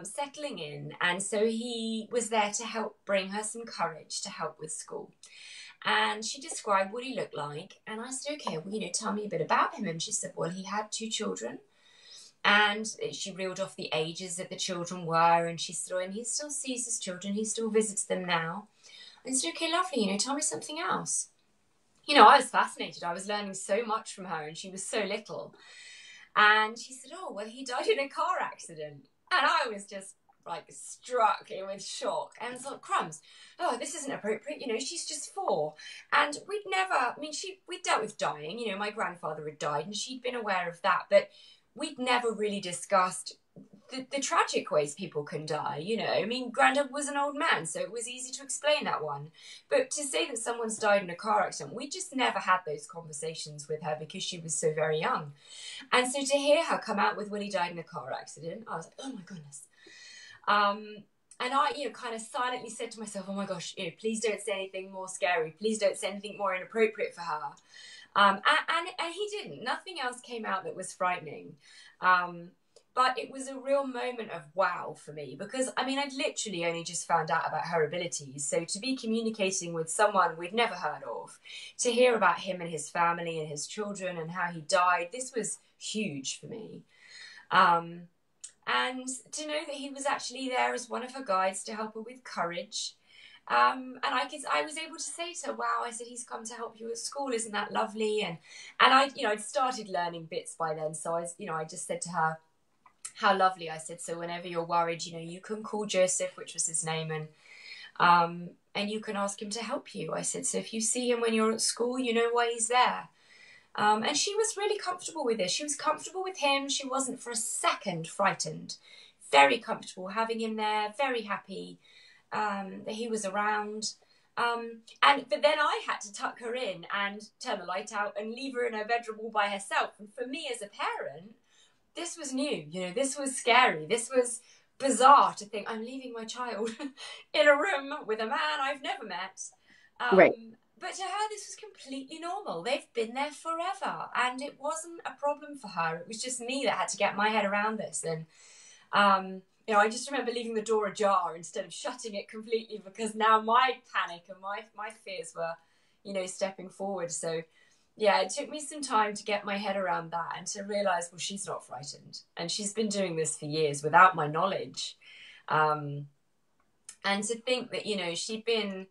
settling in. And so he was there to help bring her some courage to help with school. And she described what he looked like. And I said, okay, well, you know, tell me a bit about him. And she said, well, he had 2 children. And she reeled off the ages that the children were, and she said, oh, and he still sees his children, he still visits them now. And I said, okay, lovely, you know, tell me something else. You know, I was fascinated. I was learning so much from her, and she was so little. And she said, oh, well, he died in a car accident. And I was just like struck with shock and thought, crumbs, oh, this isn't appropriate. You know, she's just 4. And we dealt with dying. You know, my grandfather had died and she'd been aware of that. But we'd never really discussed the tragic ways people can die, you know. I mean, Grandad was an old man, so it was easy to explain that one. But to say that someone's died in a car accident, we just never had those conversations with her because she was so very young. And so to hear her come out with Willie died in a car accident, I was like, oh my goodness. And I, you know, kind of silently said to myself, oh my gosh, you know, please don't say anything more scary. Please don't say anything more inappropriate for her. And he didn't. Nothing else came out that was frightening. But it was a real moment of wow for me, because, I mean, I'd literally only just found out about her abilities. So to be communicating with someone we'd never heard of, to hear about him and his family and his children and how he died, this was huge for me. And to know that he was actually there as one of her guides to help her with courage. And I was able to say to her, wow, I said, he's come to help you at school. Isn't that lovely? And I'd started learning bits by then. So I just said to her, how lovely. I said, so whenever you're worried, you know, you can call Joseph, which was his name, and you can ask him to help you. I said, so if you see him when you're at school, you know why he's there. And she was really comfortable with this. She was comfortable with him. She wasn't for a second frightened. Very comfortable having him there, very happy that he was around. But then I had to tuck her in and turn the light out and leave her in her bedroom all by herself. And for me as a parent, this was new, you know, this was scary, this was bizarre to think I'm leaving my child in a room with a man I've never met. Right. But to her, this was completely normal. They've been there forever, and it wasn't a problem for her. It was just me that had to get my head around this. And you know, I just remember leaving the door ajar instead of shutting it completely, because now my panic and my fears were, you know, stepping forward. So yeah, it took me some time to get my head around that and to realize, well, she's not frightened, and she's been doing this for years without my knowledge. And to think that, you know, she'd been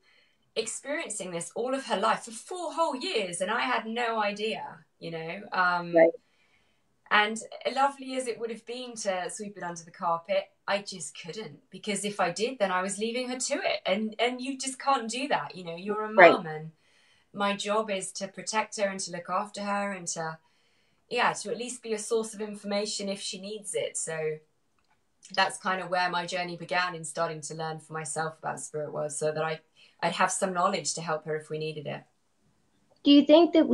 experiencing this all of her life for 4 whole years, and I had no idea, you know. Right. And lovely as it would have been to sweep it under the carpet, I just couldn't, because if I did, then I was leaving her to it, and you just can't do that. You know, you're a Right. mum, and my job is to protect her and to look after her and to, yeah, to at least be a source of information if she needs it. So that's kind of where my journey began, in starting to learn for myself about the spirit world, so that I'd have some knowledge to help her if we needed it. Do you think that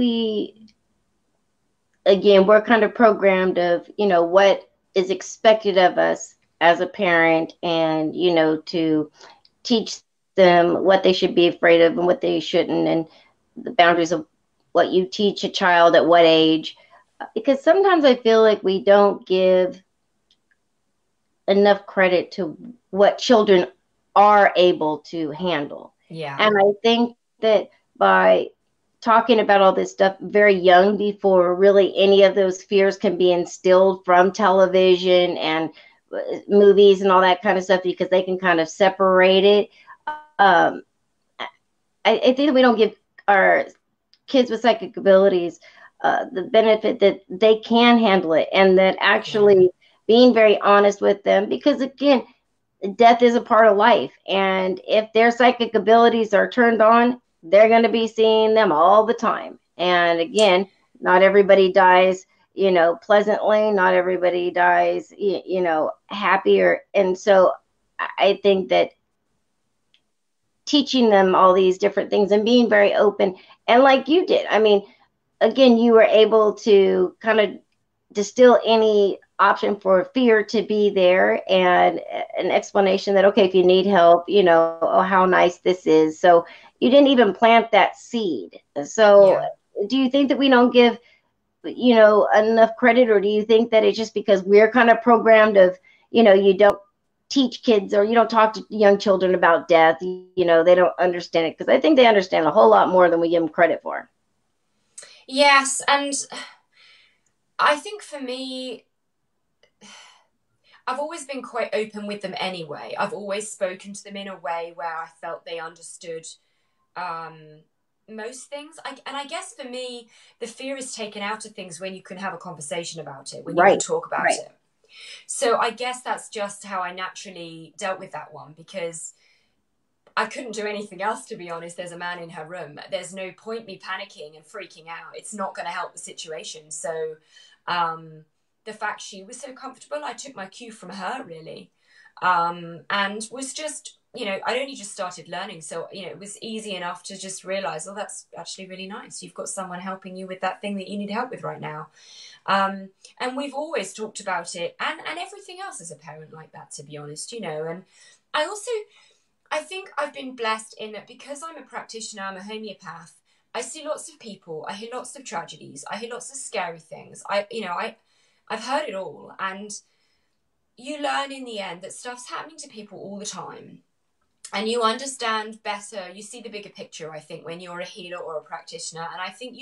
again, we're kind of programmed of, you know, what is expected of us as a parent, and, you know, to teach them what they should be afraid of and what they shouldn't, and the boundaries of what you teach a child at what age? Because sometimes I feel like we don't give enough credit to what children are able to handle. Yeah. And I think that by talking about all this stuff very young, before really any of those fears can be instilled from television and movies and all that kind of stuff, because they can kind of separate it. Um, I think that we don't give our kids with psychic abilities the benefit that they can handle it, and that Yeah. actually being very honest with them, because again, death is a part of life, and if their psychic abilities are turned on, they're going to be seeing them all the time. And again, not everybody dies, you know, pleasantly, not everybody dies, you know, happier. And so I think that teaching them all these different things and being very open, and like you did, I mean, again, you were able to kind of distill any option for fear to be there, and an explanation that, okay, if you need help, you know, oh, how nice this is. So you didn't even plant that seed. So Yeah. do you think that we don't give, you know, enough credit, or do you think that it's just because we're kind of programmed of, you know, you don't teach kids, or you don't talk to young children about death, you know, they don't understand it? Because I think they understand a whole lot more than we give them credit for. Yes, and I think for me, I've always been quite open with them anyway. I've always spoken to them in a way where I felt they understood um, most things. And I guess for me, the fear is taken out of things when you can have a conversation about it, when you can Right. talk about Right. it. So I guess that's just how I naturally dealt with that one, because I couldn't do anything else, to be honest. There's a man in her room. There's no point me panicking and freaking out. It's not going to help the situation. So the fact she was so comfortable, I took my cue from her, really. And was just, you know, I'd only just started learning. So, you know, it was easy enough to just realize, oh, that's actually really nice. You've got someone helping you with that thing that you need help with right now. And we've always talked about it, and everything else as a parent like that, to be honest, you know. And I also, I think I've been blessed in that, because I'm a practitioner, I'm a homeopath. I see lots of people. I hear lots of tragedies. I hear lots of scary things. I've heard it all, and you learn in the end that stuff's happening to people all the time, and you understand better. You see the bigger picture, I think, when you're a healer or a practitioner, and I think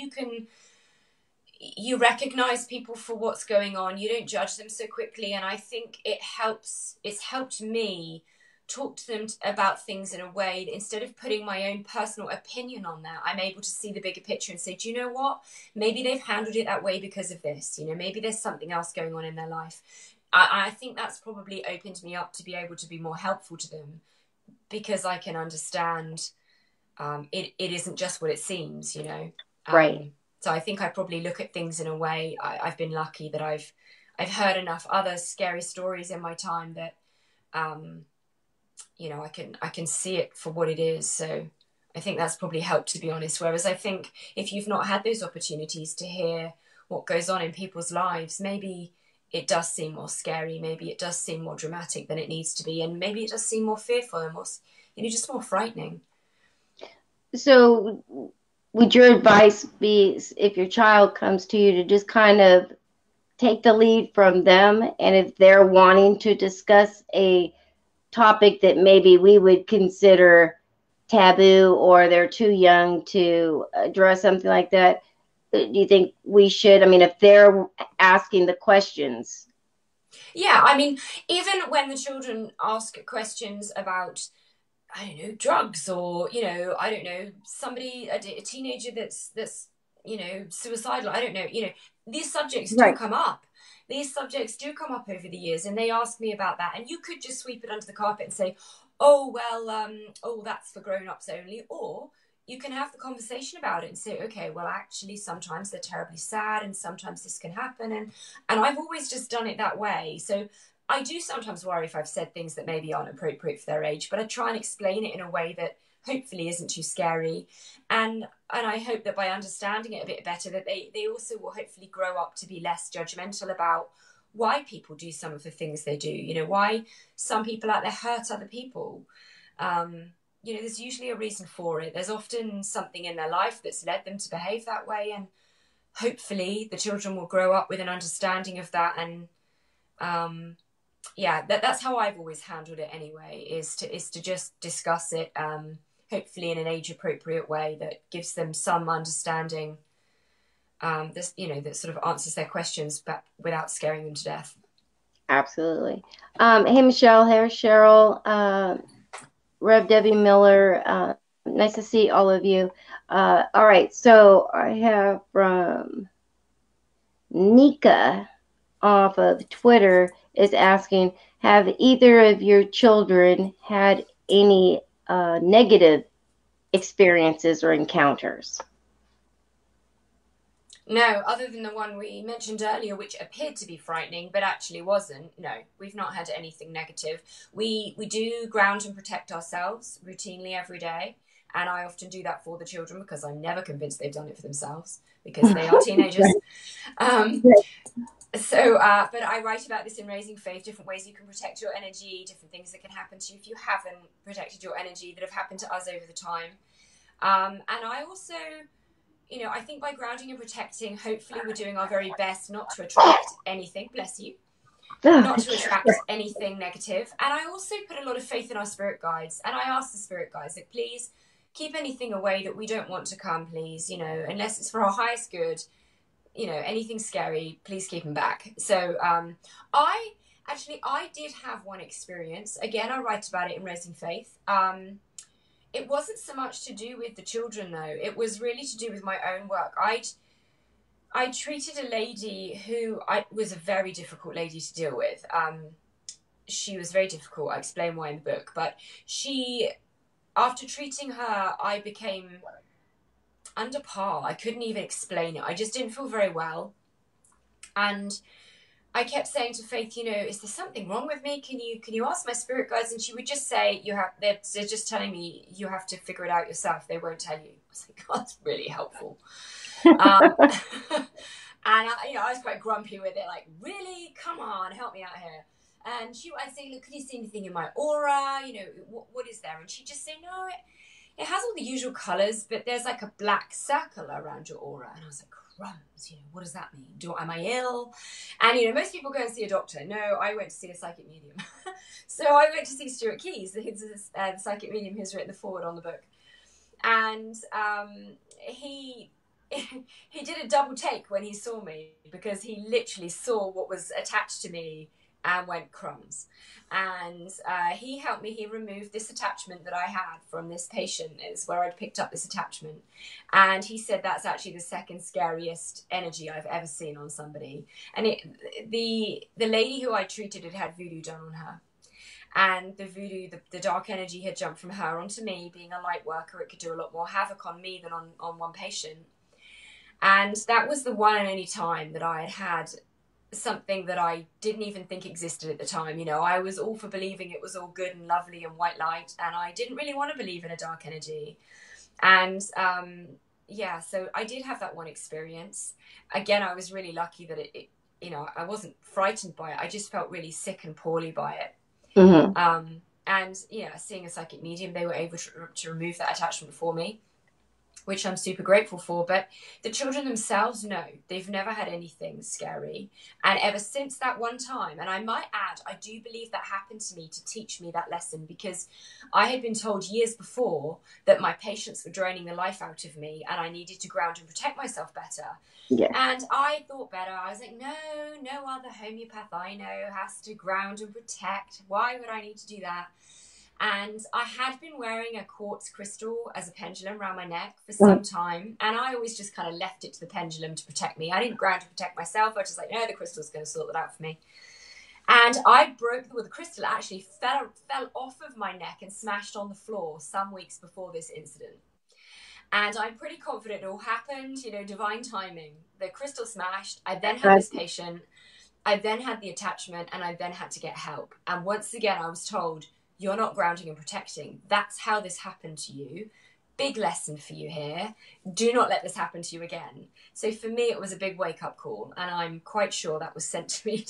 you recognize people for what's going on. You don't judge them so quickly, and I think it's helped me talk to them about things in a way that, instead of putting my own personal opinion on that, I'm able to see the bigger picture and say, do you know what, maybe they've handled it that way because of this, you know, maybe there's something else going on in their life. I think that's probably opened me up to be able to be more helpful to them, because I can understand it isn't just what it seems, you know. Right. So I think I probably look at things in a way. I've been lucky that I've heard enough other scary stories in my time that you know, I can see it for what it is. So I think that's probably helped, to be honest. Whereas I think if you've not had those opportunities to hear what goes on in people's lives, maybe it does seem more scary. Maybe it does seem more dramatic than it needs to be, and maybe it does seem more fearful and more, just more frightening. So, would your advice be if your child comes to you to just kind of take the lead from them, and if they're wanting to discuss a topic that maybe we would consider taboo or they're too young to address something like that, do you think we should? I mean, if they're asking the questions. Yeah, I mean, even when the children ask questions about, I don't know, drugs, or, I don't know, somebody, a teenager that's suicidal. I don't know. These subjects do Right. come up. These subjects do come up over the years, and they ask me about that. And you could just sweep it under the carpet and say, "Oh well, oh, that's for grown-ups only," or you can have the conversation about it and say, "Okay, well, actually, sometimes they're terribly sad, and sometimes this can happen." And I've always just done it that way. So I do sometimes worry if I've said things that maybe aren't appropriate for their age, but I try and explain it in a way that hopefully isn't too scary. And I hope that by understanding it a bit better, that they also will hopefully grow up to be less judgmental about why people do some of the things they do, why some people out there hurt other people. There's usually a reason for it. There's often something in their life that's led them to behave that way. And hopefully the children will grow up with an understanding of that. And that's how I've always handled it anyway, is to just discuss it, hopefully in an age appropriate way that gives them some understanding, that sort of answers their questions, but without scaring them to death. Absolutely. Hey, Michelle. Hey, Cheryl. Rev Debbie Miller. Nice to see all of you. All right. So I have from Nika off of Twitter is asking, have either of your children had any negative experiences or encounters? No, other than the one we mentioned earlier, which appeared to be frightening, but actually wasn't. No, we've not had anything negative. We do ground and protect ourselves routinely every day. And I often do that for the children because I'm never convinced they've done it for themselves because they are teenagers. Um, but I write about this in Raising Faith, different ways you can protect your energy, different things that can happen to you if you haven't protected your energy that have happened to us over the time. And I also, I think by grounding and protecting, hopefully we're doing our very best not to attract anything, bless you, not to attract anything negative. And I also put a lot of faith in our spirit guides. And I ask the spirit guides, like, please keep anything away that we don't want to come, please, unless it's for our highest good, anything scary, please keep them back. So I did have one experience. Again, I write about it in Raising Faith. It wasn't so much to do with the children, though. It was really to do with my own work. I treated a lady who was a very difficult lady to deal with. She was very difficult. I explain why in the book. But after treating her, I became under par. I couldn't even explain it. I just didn't feel very well. And I kept saying to Faith, is there something wrong with me? Can you ask my spirit guides? And she would just say, they're just telling me you have to figure it out yourself. They won't tell you. I was like, God, that's really helpful. And I was quite grumpy with it, like, really? Come on, help me out here. And I'd say, look, can you see anything in my aura? What is there? And she'd just say, no, it has all the usual colors, but there's like a black circle around your aura. And I was like, crumbs, what does that mean? Am I ill? And, most people go and see a doctor. No, I went to see a psychic medium. So I went to see Stuart Keyes, the psychic medium who's written the foreword on the book. And he did a double take when he saw me, because he literally saw what was attached to me and went, crumbs. And he helped me. He removed this attachment that I had from this patient, is where I'd picked up this attachment. And he said that's actually the second scariest energy I've ever seen on somebody. And the lady who I treated had voodoo done on her. And the voodoo, the dark energy had jumped from her onto me. Being a light worker, it could do a lot more havoc on me than on one patient. And that was the one and only time that I had something that I didn't even think existed at the time. I was all for believing it was all good and lovely and white light, and I didn't really want to believe in a dark energy. And so I did have that one experience. Again, I was really lucky that I wasn't frightened by it. I just felt really sick and poorly by it. Mm-hmm. And seeing a psychic medium, they were able to remove that attachment for me, which I'm super grateful for. But the children themselves, no, they've never had anything scary. And ever since that one time, and I might add, I do believe that happened to me to teach me that lesson, because I had been told years before that my patients were draining the life out of me and I needed to ground and protect myself better. Yeah. And I thought better. I was like, no, no other homeopath I know has to ground and protect. Why would I need to do that? And I had been wearing a quartz crystal as a pendulum around my neck for some time. And I always just kind of left it to the pendulum to protect me. I didn't ground to protect myself. I was just like, no, the crystal's going to sort that out for me. And I broke the crystal actually fell off of my neck and smashed on the floor some weeks before this incident. And I'm pretty confident it all happened, divine timing. The crystal smashed. I then had this patient. I then had the attachment, and I then had to get help. And once again, I was told, you're not grounding and protecting. That's how this happened to you. Big lesson for you here. Do not let this happen to you again. So for me, it was a big wake-up call. And I'm quite sure that was sent to me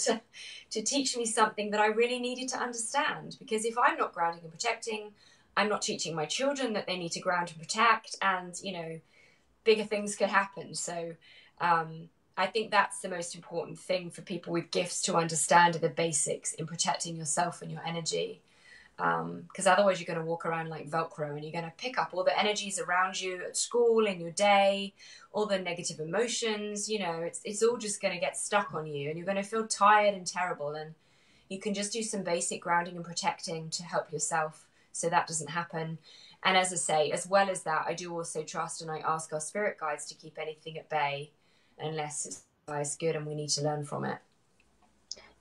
to teach me something that I really needed to understand. Because if I'm not grounding and protecting, I'm not teaching my children that they need to ground and protect, and, bigger things could happen. So I think that's the most important thing for people with gifts to understand, are the basics in protecting yourself and your energy. Because otherwise you're going to walk around like Velcro, and you're going to pick up all the energies around you at school, in your day, all the negative emotions, it's all just going to get stuck on you, and you're going to feel tired and terrible. And you can just do some basic grounding and protecting to help yourself so that doesn't happen. And as I say, as well as that, I do also trust and I ask our spirit guides to keep anything at bay unless it's good and we need to learn from it.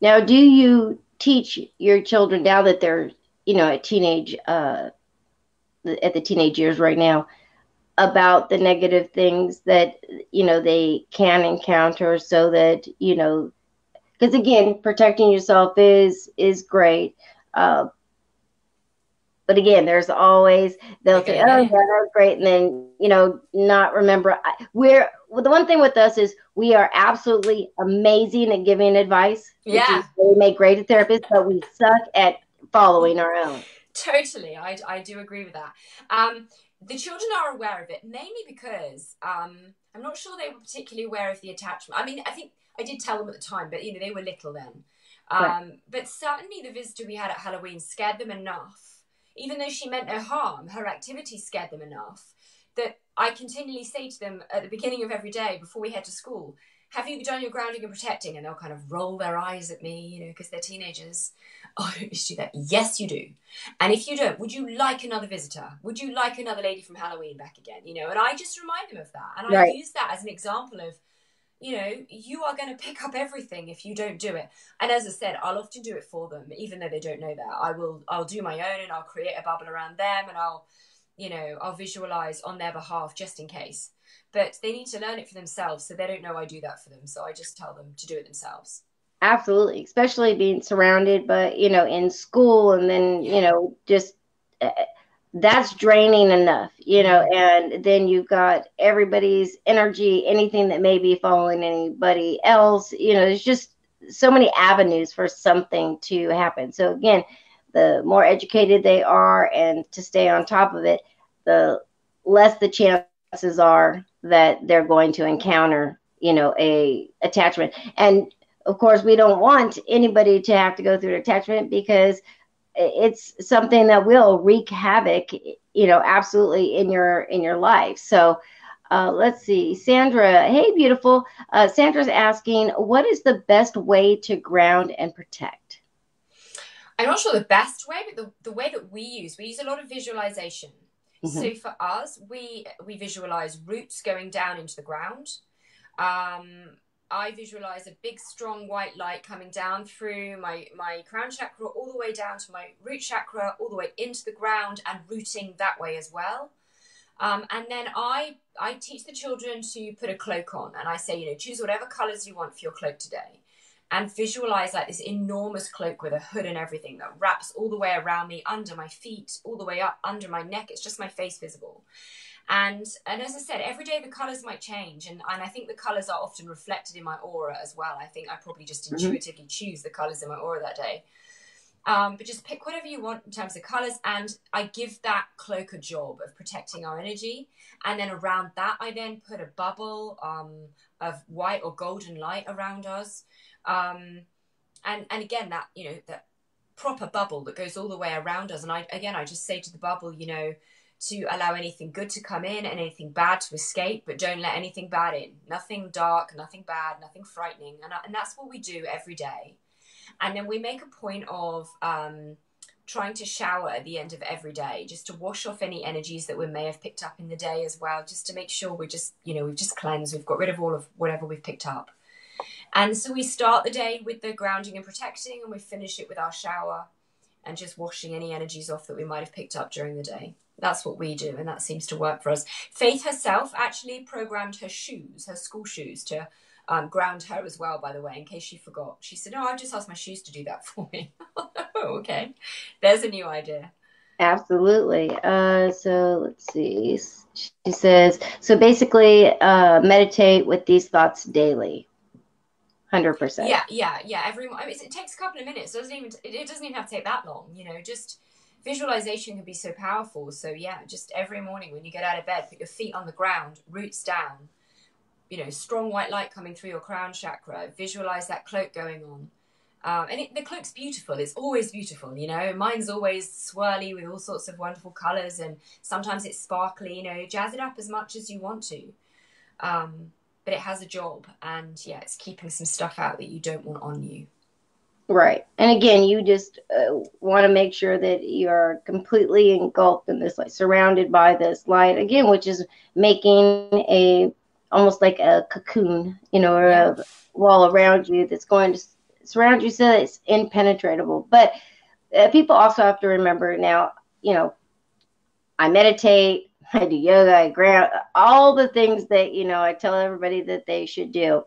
Now, do you teach your children, now that they're, at the teenage years right now, about the negative things that, they can encounter, so that, because again, protecting yourself is great. But again, there's always, they'll say, oh, yeah, that's great. And then, not remember. Well, the one thing with us is we are absolutely amazing at giving advice, which is, we make great therapists, but we suck at following our own. Totally. I do agree with that. The children are aware of it, mainly because I'm not sure they were particularly aware of the attachment. I mean, I think I did tell them at the time, but, they were little then. Right. But certainly the visitor we had at Halloween scared them enough. Even though she meant no harm, her activity scared them enough that I continually say to them at the beginning of every day before we head to school, have you done your grounding and protecting? And they'll kind of roll their eyes at me, because they're teenagers. Oh, I don't need to do that. Yes, you do. And if you don't, would you like another visitor? Would you like another lady from Halloween back again? And I just remind them of that. And I use that as an example of, you are going to pick up everything if you don't do it. And as I said, I'll often do it for them, even though they don't know that. I'll do my own, and I'll create a bubble around them, and I'll visualize on their behalf just in case. But they need to learn it for themselves, so they don't know I do that for them. So I just tell them to do it themselves. Absolutely. Especially being surrounded, but, in school, and then, just that's draining enough, and then you've got everybody's energy, anything that may be following anybody else, there's just so many avenues for something to happen. So again, the more educated they are and to stay on top of it, the less the chances are that they're going to encounter, a attachment. And of course, we don't want anybody to have to go through an attachment, because it's something that will wreak havoc, absolutely in your life. So let's see, Sandra. Hey, beautiful. Sandra's asking, what is the best way to ground and protect? I'm not sure the best way, but the way that we use a lot of visualization. Mm-hmm. So for us, we visualize roots going down into the ground. I visualize a big, strong white light coming down through my crown chakra, all the way down to my root chakra, all the way into the ground, and rooting that way as well. And then I teach the children to put a cloak on, and I say, choose whatever colors you want for your cloak today, and visualize like this enormous cloak with a hood and everything that wraps all the way around me, under my feet, all the way up under my neck. It's just my face visible. And as I said, every day the colors might change, and I think the colors are often reflected in my aura as well. I think I probably just Mm-hmm. intuitively choose the colors in my aura that day. But just pick whatever you want in terms of colors, and I give that cloak a job of protecting our energy. And then around that, I then put a bubble of white or golden light around us. And again, that, that proper bubble that goes all the way around us. And I just say to the bubble, to allow anything good to come in and anything bad to escape, but don't let anything bad in. Nothing dark, nothing bad, nothing frightening. And that's what we do every day. And then we make a point of trying to shower at the end of every day, just to wash off any energies that we may have picked up in the day as well, just to make sure we've just cleansed, we've got rid of all of whatever we've picked up. And so we start the day with the grounding and protecting, and we finish it with our shower and just washing any energies off that we might have picked up during the day. That's what we do, and that seems to work for us. Faith herself actually programmed her shoes, her school shoes, to ground her as well, by the way, in case she forgot. She said, "Oh, I've just asked my shoes to do that for me." Oh, okay. There's a new idea. Absolutely. So let's see. She says, so basically, meditate with these thoughts daily. 100%. Yeah. It takes a couple of minutes. It doesn't even have to take that long. Just visualization can be so powerful. So yeah, just every morning when you get out of bed, put your feet on the ground, roots down. Strong white light coming through your crown chakra. Visualize that cloak going on. And the cloak's beautiful. It's always beautiful, Mine's always swirly with all sorts of wonderful colours, and sometimes it's sparkly, Jazz it up as much as you want to. But it has a job, and yeah, it's keeping some stuff out that you don't want on you. Right. And again, you just want to make sure that you're completely engulfed in this, like surrounded by this light, again, which is making almost like a cocoon, or Yeah. a wall around you that's going to surround you so that it's impenetrable. But people also have to remember now, I meditate, I do yoga, I ground, all the things that, I tell everybody that they should do.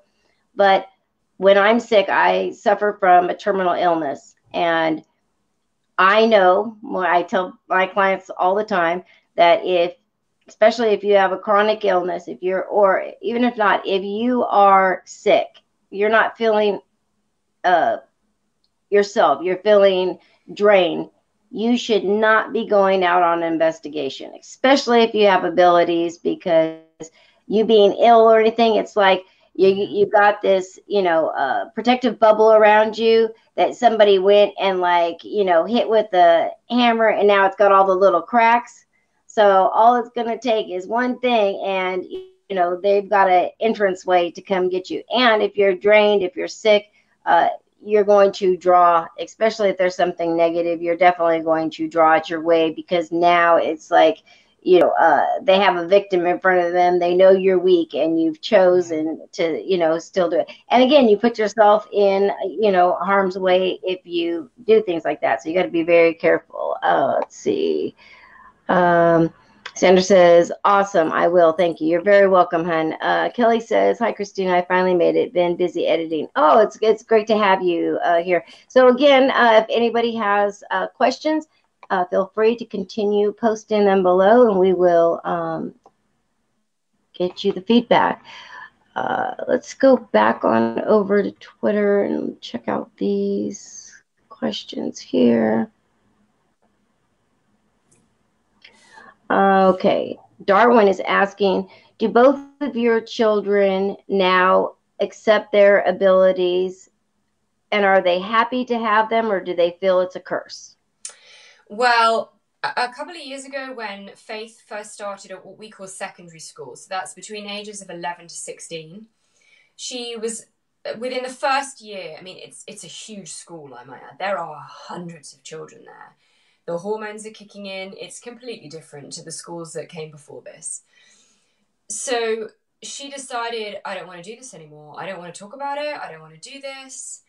But when I'm sick, I suffer from a terminal illness. And I know, I tell my clients all the time that especially if you have a chronic illness, or even if not, if you are sick, you're not feeling yourself, you're feeling drained, you should not be going out on an investigation, especially if you have abilities, because you being ill or anything, it's like you got this, protective bubble around you that somebody went and hit with a hammer, and now it's got all the little cracks. So all it's going to take is one thing, and they've got an entrance way to come get you. And if you're drained, if you're sick, you're going to draw, especially if there's something negative, you're definitely going to draw it your way, because now it's like, they have a victim in front of them. They know you're weak, and you've chosen to, still do it. And again, you put yourself in, harm's way if you do things like that. So you got to be very careful. Let's see. Sandra says, awesome. I will. Thank you. You're very welcome, hon. Kelly says, hi, Christina. I finally made it. Been busy editing. Oh, it's great to have you here. So again, if anybody has questions, feel free to continue posting them below, and we will get you the feedback. Let's go back on over to Twitter and check out these questions here. Okay. Darwin is asking, do both of your children now accept their abilities, and are they happy to have them, or do they feel it's a curse? Well, a couple of years ago, when Faith first started at what we call secondary school, so that's between ages of 11 to 16, she was, within the first year, I mean, it's a huge school, I might add. There are hundreds of children there. The hormones are kicking in. It's completely different to the schools that came before this. So she decided, I don't want to do this anymore. I don't want to talk about it. I don't want to do this.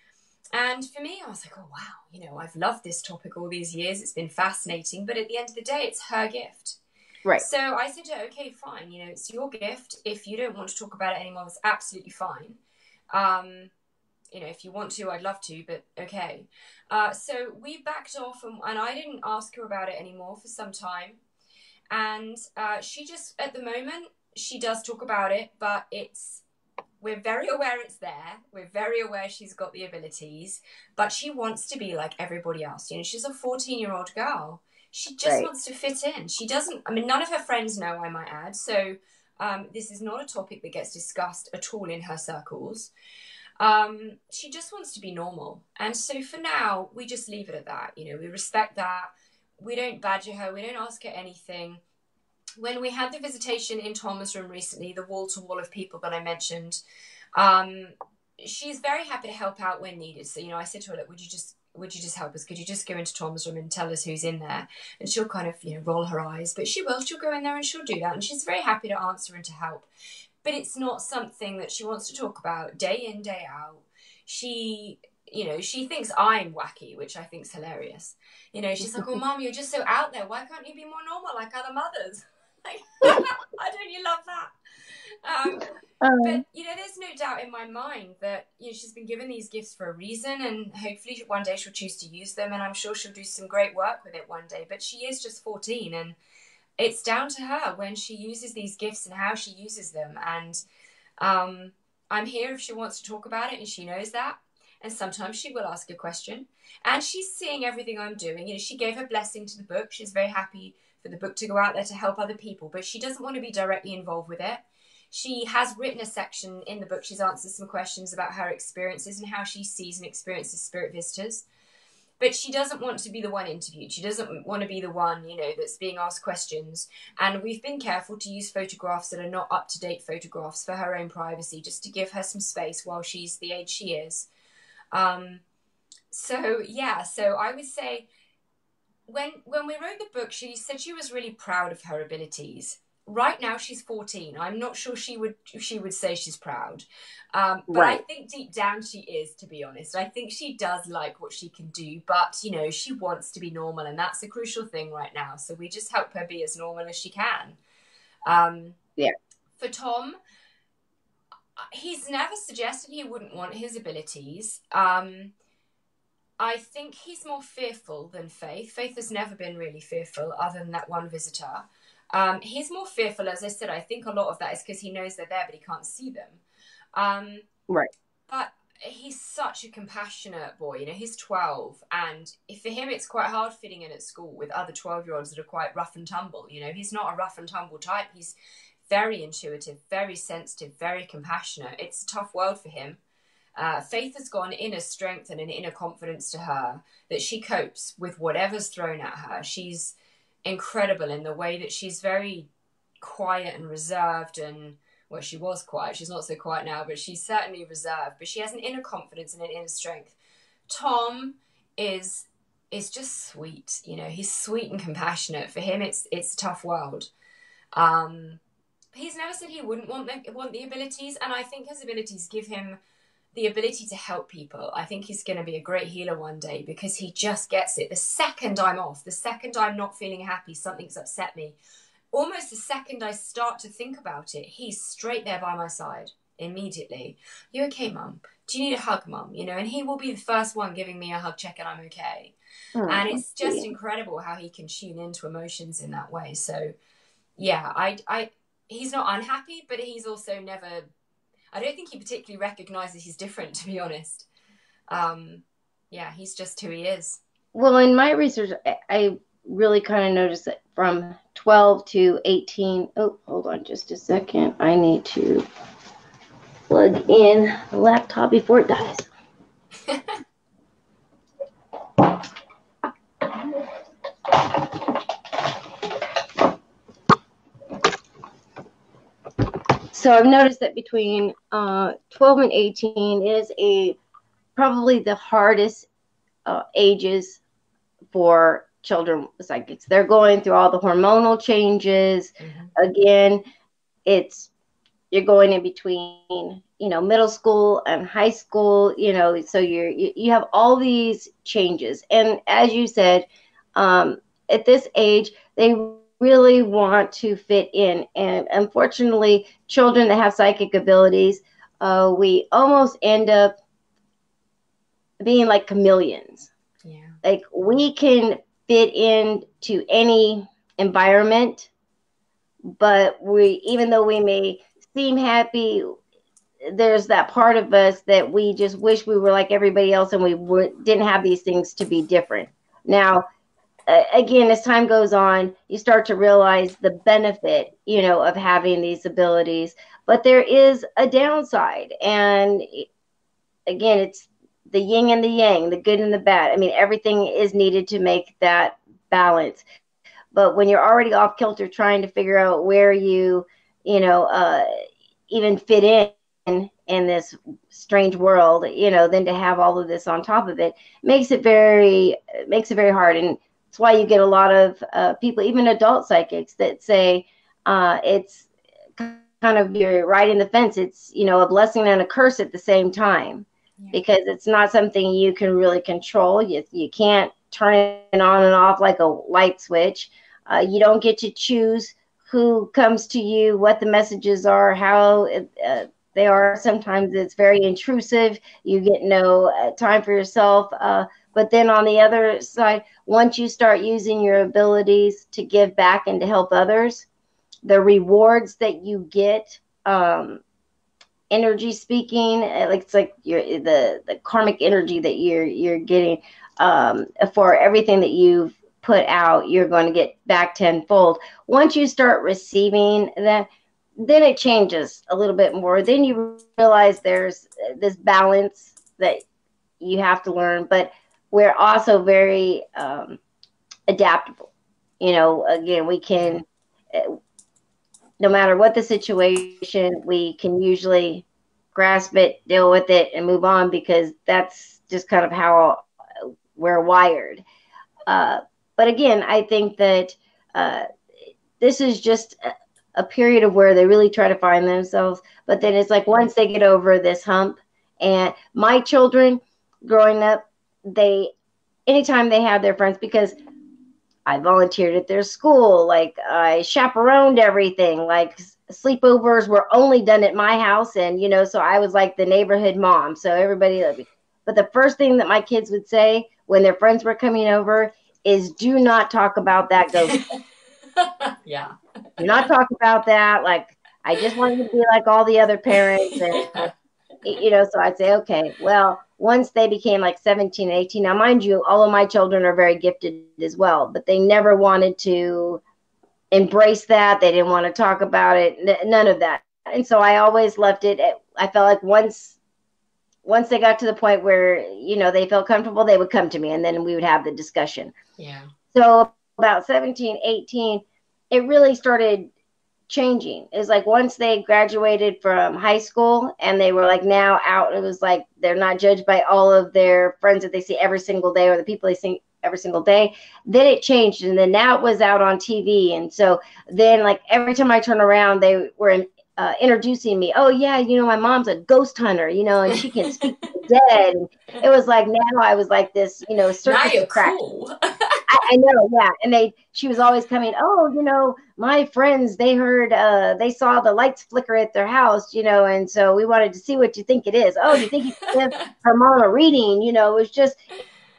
And for me, I was like, oh, wow, I've loved this topic all these years. It's been fascinating. But at the end of the day, it's her gift. Right. So I said to her, okay, fine. It's your gift. If you don't want to talk about it anymore, it's absolutely fine. If you want to, I'd love to, but okay. So we backed off, and I didn't ask her about it anymore for some time. And she just, at the moment, she does talk about it, but we're very aware it's there. We're very aware she's got the abilities, but she wants to be like everybody else. You know, she's a 14-year-old girl. She just Right. wants to fit in. She doesn't, I mean, none of her friends know, I might add. So this is not a topic that gets discussed at all in her circles. She just wants to be normal. And so for now, we just leave it at that. You know, we respect that. We don't badger her. We don't ask her anything. When we had the visitation in Tom's room recently, the wall to wall of people that I mentioned, she's very happy to help out when needed. So, you know, I said to her, look, would you just help us? Could you just go into Tom's room and tell us who's in there? And she'll kind of, you know, roll her eyes, but she'll go in there and she'll do that. And she's very happy to answer and to help. But it's not something that she wants to talk about day in, day out. She, you know, she thinks I'm wacky, which I think's hilarious. You know, she's like, oh, Mum, you're just so out there. Why can't you be more normal like other mothers? Like, I don't you love that? But, you know, there's no doubt in my mind that, you know, she's been given these gifts for a reason, and hopefully one day she'll choose to use them, and I'm sure she'll do some great work with it one day. But she is just 14, and it's down to her when she uses these gifts and how she uses them. And I'm here if she wants to talk about it, and she knows that. And sometimes she will ask a question. And she's seeing everything I'm doing. You know, she gave her blessing to the book. She's very happy for the book to go out there to help other people, but she doesn't want to be directly involved with it. She has written a section in the book. She's answered some questions about her experiences and how she sees and experiences spirit visitors. But she doesn't want to be the one interviewed. She doesn't want to be the one, you know, that's being asked questions. And we've been careful to use photographs that are not up-to-date photographs for her own privacy, just to give her some space while she's the age she is. So I would say when we wrote the book, she said she was really proud of her abilities. Right now she's 14. I'm not sure she would say she's proud. But Right. I think deep down she is, to be honest. I think she does like what she can do, but, you know, she wants to be normal, and that's a crucial thing right now. So we just help her be as normal as she can. Yeah. For Tom, he's never suggested he wouldn't want his abilities. I think he's more fearful than Faith. Faith has never been really fearful, other than that one visitor. He's more fearful, as I said. I think a lot of that is because he knows they're there, but he can't see them. Right. But he's such a compassionate boy. You know, he's 12, and for him, it's quite hard fitting in at school with other 12-year-olds that are quite rough and tumble. You know, he's not a rough and tumble type. He's very intuitive, very sensitive, very compassionate. It's a tough world for him. Faith has got an inner strength and an inner confidence to her that she copes with whatever's thrown at her. She's incredible in the way that she's very quiet and reserved, and well, she was quiet. She's not so quiet now, but she's certainly reserved. But she has an inner confidence and an inner strength. Tom is just sweet. You know, he's sweet and compassionate. For him, it's a tough world. He's never said he wouldn't want the abilities, and I think his abilities give him the ability to help people. I think he's going to be a great healer one day, because he just gets it. The second I'm off, the second I'm not feeling happy, something's upset me, almost the second I start to think about it, he's straight there by my side immediately. You okay, Mum? Do you need a hug, Mum? You know, and he will be the first one giving me a hug, checking I'm okay. And it's just incredible how he can tune into emotions in that way. So, yeah, he's not unhappy, but he's also never... I don't think he particularly recognises he's different, to be honest. He's just who he is. Well, in my research, I really kind of noticed that from 12 to 18. Oh, hold on just a second. I need to plug in the laptop before it dies. So I've noticed that between 12 and 18 is probably the hardest ages for children with psychics. They're going through all the hormonal changes. Mm-hmm. Again, you're going in between, you know, middle school and high school, you know, so you have all these changes. And as you said, at this age, they really want to fit in. And unfortunately, children that have psychic abilities, we almost end up being like chameleons. Yeah. Like we can fit into any environment. but even though we may seem happy, there's that part of us that we just wish we were like everybody else, and didn't have these things to be different. Now, again, as time goes on, you start to realize the benefit, of having these abilities. But there is a downside, and again, it's the yin and the yang, the good and the bad. I mean, everything is needed to make that balance. But when you're already off kilter trying to figure out where you know, even fit in this strange world, then to have all of this on top of it makes it very hard. And that's why you get a lot of people, even adult psychics, that say it's kind of you're riding the fence. It's a blessing and a curse at the same time, Yeah. because it's not something you can really control. You can't turn it on and off like a light switch. You don't get to choose who comes to you, what the messages are, how they are. Sometimes it's very intrusive. You get no time for yourself. But then on the other side, once you start using your abilities to give back and to help others, the rewards that you get, energy speaking, like it's like the karmic energy that you're getting, for everything that you've put out, you're going to get back tenfold. Once you start receiving that, then it changes a little bit more. Then you realize there's this balance that you have to learn, but we're also very adaptable. Again, we can, no matter what the situation, we can usually grasp it, deal with it, and move on, because that's just kind of how we're wired. Uh, but again, I think that this is just a period of where they really try to find themselves. But then it's like once they get over this hump, and my children growing up, they anytime they have their friends, because I volunteered at their school. Like I chaperoned everything. Like sleepovers were only done at my house, and so I was like the neighborhood mom. So everybody loved me. But the first thing that my kids would say when their friends were coming over is, "Do not talk about that ghost. Yeah. Do not talk about that. Like I just want you to be like all the other parents." And so I'd say, okay, well, once they became like 17 and 18, now mind you, all of my children are very gifted as well, but they never wanted to embrace that. They didn't want to talk about it, none of that. And so I always left it I felt like once they got to the point where they felt comfortable, they would come to me, and then we would have the discussion. Yeah. So about 17, 18, it really started changing. Is like once they graduated from high school and they were like now out, it was like they're not judged by all of their friends that they see every single day, or the people they see every single day. Then it changed, and then now it was out on TV. And so then, like, every time I turn around, they were introducing me. Oh yeah, my mom's a ghost hunter, and she can speak to the dead. And it was like now I was like this, Now circus you're attraction. cool. I know, yeah. And she was always coming, "Oh, my friends, they heard, they saw the lights flicker at their house, and so we wanted to see what you think it is. Oh, do you think you can give her mom a reading?"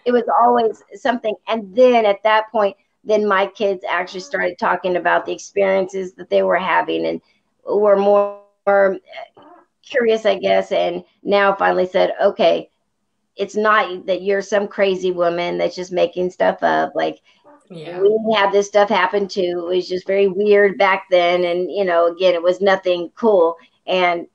It was always something. And then at that point, then my kids actually started talking about the experiences that they were having, and were more curious, I guess. And now finally said, okay, it's not that you're some crazy woman that's just making stuff up. Like, Yeah. we had this stuff happen too. It was just very weird back then. And, again, it was nothing cool. And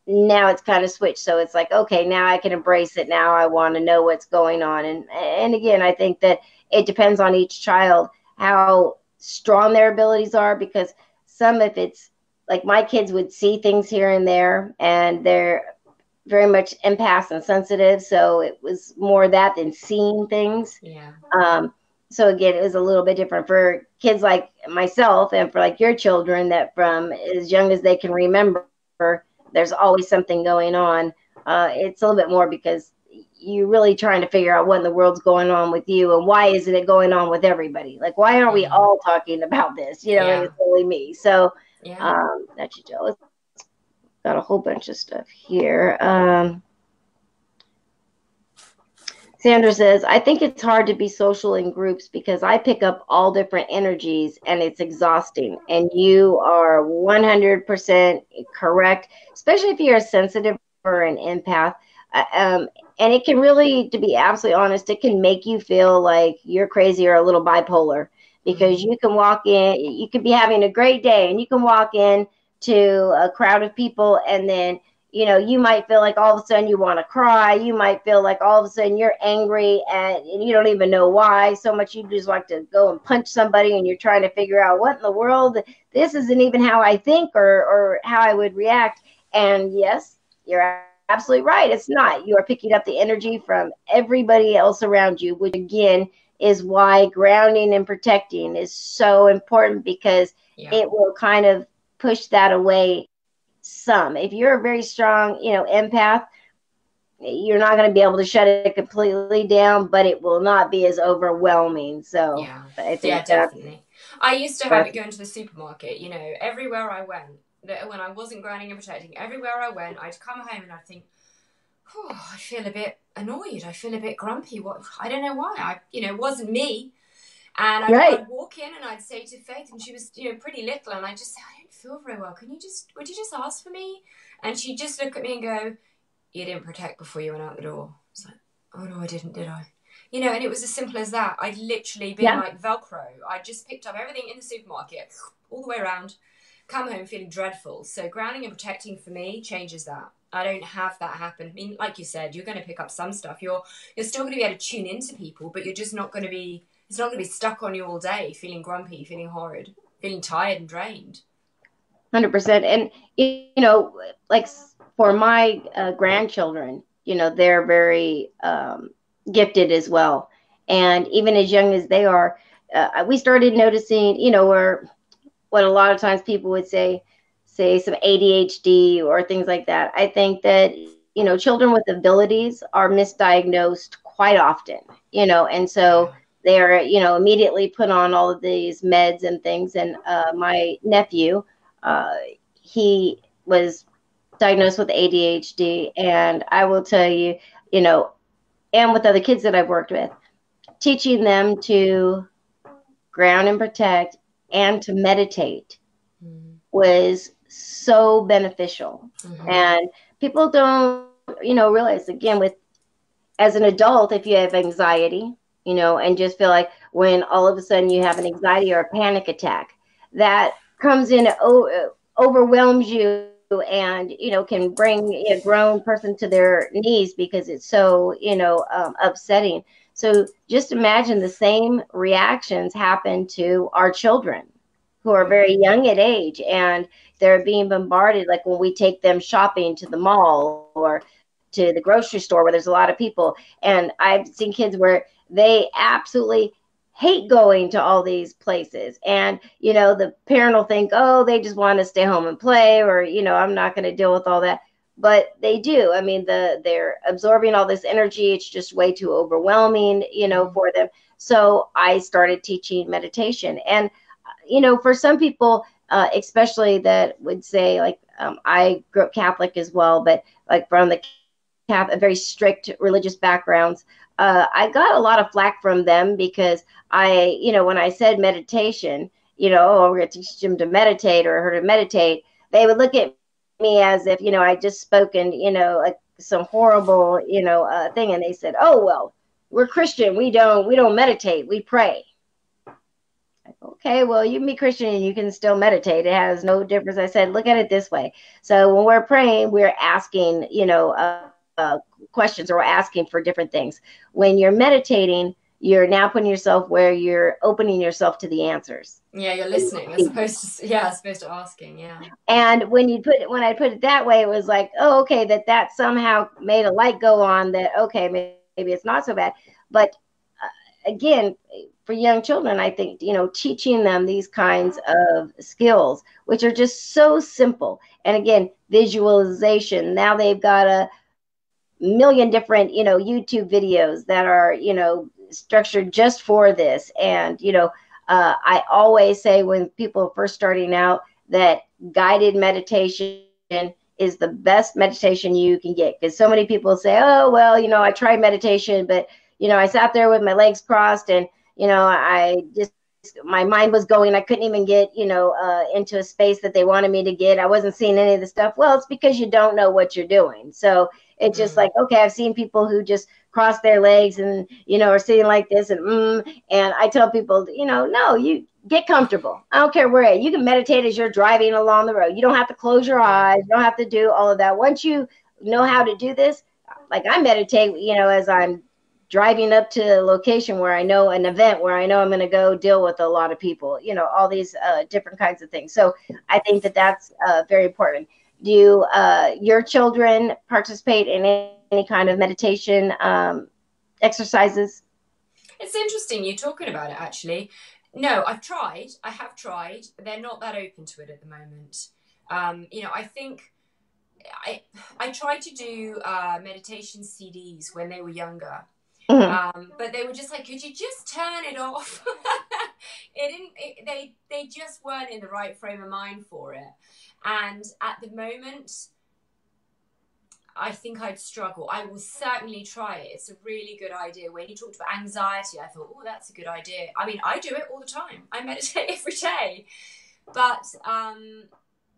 now it's kind of switched. So it's like, okay, now I can embrace it. Now I want to know what's going on. And again, I think that it depends on each child, how strong their abilities are, because if it's like my kids would see things here and there, and they're very much empaths and sensitive. So it was more that than seeing things. Yeah. So again, it was a little bit different for kids like myself, and for like your children, that from as young as they can remember, there's always something going on. It's a little bit more because you're really trying to figure out what in the world's going on with you, and why isn't it going on with everybody? Like, why aren't we all talking about this? And Yeah. it's only me. So, Yeah. actually, Joe, got a whole bunch of stuff here. Sandra says, I think it's hard to be social in groups because I pick up all different energies and it's exhausting. And you are 100% correct, especially if you're a sensitive or an empath. Uh, Um, and it can really, to be absolutely honest, it can make you feel like you're crazy or a little bipolar because Mm. you can walk in, you could be having a great day and you can walk in to a crowd of people and then you might feel like all of a sudden you want to cry. You might feel like all of a sudden you're angry and you don't even know why so much. You just like to go and punch somebody and you're trying to figure out what in the world. This isn't even how I think or how I would react. And yes, you're absolutely right. It's not. You are picking up the energy from everybody else around you, which again is why grounding and protecting is so important because Yeah. it will kind of push that away some. If you're a very strong, empath, you're not going to be able to shut it completely down, but it will not be as overwhelming. So Yeah. I Yeah, think definitely. I used to have it that's going to the supermarket, everywhere I went, when I wasn't grounding and protecting, everywhere I went, I'd come home and I'd think, oh, I feel a bit annoyed. I feel a bit grumpy. What? I don't know why. It wasn't me. And right. I'd walk in and I'd say to Faith, and she was, pretty little, and I'd just say, I don't feel very well. Would you just ask for me? And she'd just look at me and go, you didn't protect before you went out the door. It's like, oh no, I didn't, did I? And it was as simple as that. I'd literally been Yeah, like Velcro. I just picked up everything in the supermarket, all the way around, come home feeling dreadful. So grounding and protecting for me changes that. I don't have that happen. I mean, like you said, you're going to pick up some stuff. You're still going to be able to tune into people, but you're just not going to be. It's not going to be stuck on you all day, feeling grumpy, feeling horrid, feeling tired and drained. 100%. And like for my grandchildren, they're very gifted as well. And even as young as they are, we started noticing, where what a lot of times people would say some ADHD or things like that. I think that children with abilities are misdiagnosed quite often, and so Yeah. they're immediately put on all of these meds and things. And my nephew, uh, he was diagnosed with ADHD, and I will tell you, you know, and with other kids that I've worked with, teaching them to ground and protect and to meditate Mm-hmm. was so beneficial. Mm-hmm. And people don't, realize again with as an adult, if you have anxiety, and just feel like when all of a sudden you have an anxiety or a panic attack, that comes in, overwhelms you and, can bring a grown person to their knees because it's so, upsetting. So just imagine the same reactions happen to our children who are very young at age and they're being bombarded like when we take them shopping to the mall or to the grocery store where there's a lot of people. And I've seen kids where they absolutely hate going to all these places. And, the parent will think, oh, they just want to stay home and play, or, I'm not going to deal with all that. But they do. I mean, they're absorbing all this energy. It's just way too overwhelming, Mm-hmm. for them. So I started teaching meditation. And, for some people, especially that would say, like, I grew up Catholic as well, but like from the very strict religious backgrounds. I got a lot of flack from them because when I said meditation, oh, we're going to teach them to meditate or her to meditate, they would look at me as if, I just spoken, like some horrible, thing. And they said, oh, well, we're Christian. We don't meditate. We pray. Okay, well, you can be Christian and you can still meditate. It has no difference. I said, look at it this way. So when we're praying, we're asking, questions, or we're asking for different things. When you're meditating, you're now putting yourself where you're opening yourself to the answers. Yeah, you're listening as opposed to asking. Yeah. And when I put it that way, it was like, oh, okay, that somehow made a light go on that, okay, maybe it's not so bad. But again, for young children, I think, teaching them these kinds of skills, which are just so simple. And again, visualization. Now they've got a million different, YouTube videos that are, structured just for this. And, I always say when people are first starting out that guided meditation is the best meditation you can get, because so many people say, oh, well, I tried meditation, but I sat there with my legs crossed, and I just, my mind was going. I couldn't even get, into a space that they wanted me to get. I wasn't seeing any of the stuff. Well, it's because you don't know what you're doing. So it's just Mm. like, okay, I've seen people who just cross their legs and, are sitting like this, and I tell people, no, you get comfortable. I don't care where at. You can meditate as you're driving along the road. You don't have to close your Yeah. eyes. You don't have to do all of that. Once you know how to do this, like I meditate, as I'm driving up to a location where I know an event where I know I'm going to go deal with a lot of people, all these different kinds of things. So I think that that's very important. Do your children participate in any kind of meditation exercises? It's interesting you talking about it, actually. No, I've tried. I have tried. They're not that open to it at the moment. I think I I tried to do meditation CDs when they were younger, Mhm. but they were just like, could you just turn it off? It didn't. They just weren't in the right frame of mind for it. And at the moment, I think I'd struggle. I will certainly try it. It's a really good idea. When you talked about anxiety, I thought, oh, that's a good idea. I mean, I do it all the time. I meditate every day. But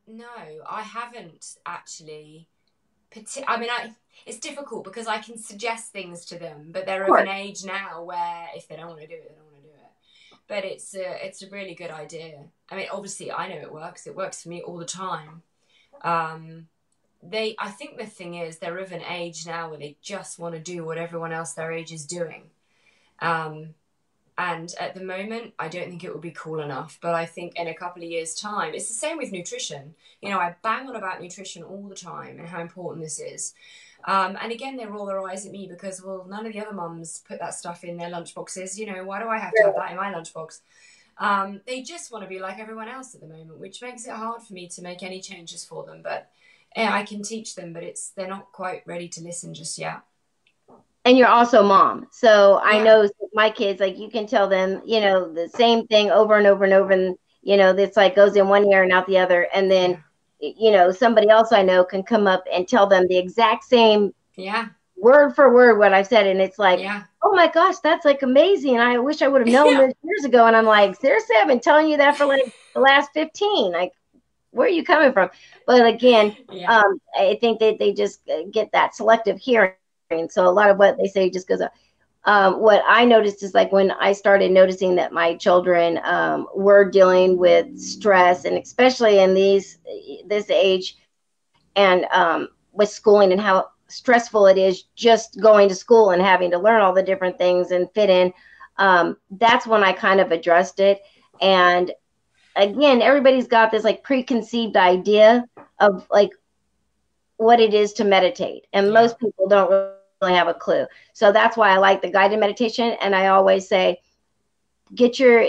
no, I haven't actually. It's difficult because I can suggest things to them, but they're Of of an course. age now where if they don't want to do it, they don't want to do it. But it's a really good idea. I mean, obviously, I know it works. It works for me all the time. Um, I think the thing is they're of an age now where they just want to do what everyone else their age is doing. Um, and at the moment, I don't think it will be cool enough. But I think in a couple of years' time, it's the same with nutrition. I bang on about nutrition all the time and how important this is. And again, they roll their eyes at me because, well, none of the other mums put that stuff in their lunchboxes. Why do I have to have that in my lunchbox? They just want to be like everyone else at the moment, which makes it hard for me to make any changes for them. But yeah, I can teach them, but they're not quite ready to listen just yet. And you're also mom. So I Yeah, know my kids, like you can tell them, the same thing over and over and over. And, it's like goes in one ear and out the other. And then, yeah, somebody else I know can come up and tell them the exact same yeah, word for word what I've said. And it's like, yeah, oh my gosh, that's like amazing. I wish I would have known yeah, this years ago. And I'm like, seriously, I've been telling you that for like the last 15. Like, where are you coming from? But again, yeah, I think that they just get that selective hearing. So a lot of what they say just goes up. What I noticed is like when I started noticing that my children were dealing with stress, and especially in this age, and with schooling and how stressful it is just going to school and having to learn all the different things and fit in. That's when I kind of addressed it. And again, everybody's got this like preconceived idea of like what it is to meditate, and yeah, most people don't really have a clue. So that's why I like the guided meditation, and I always say get your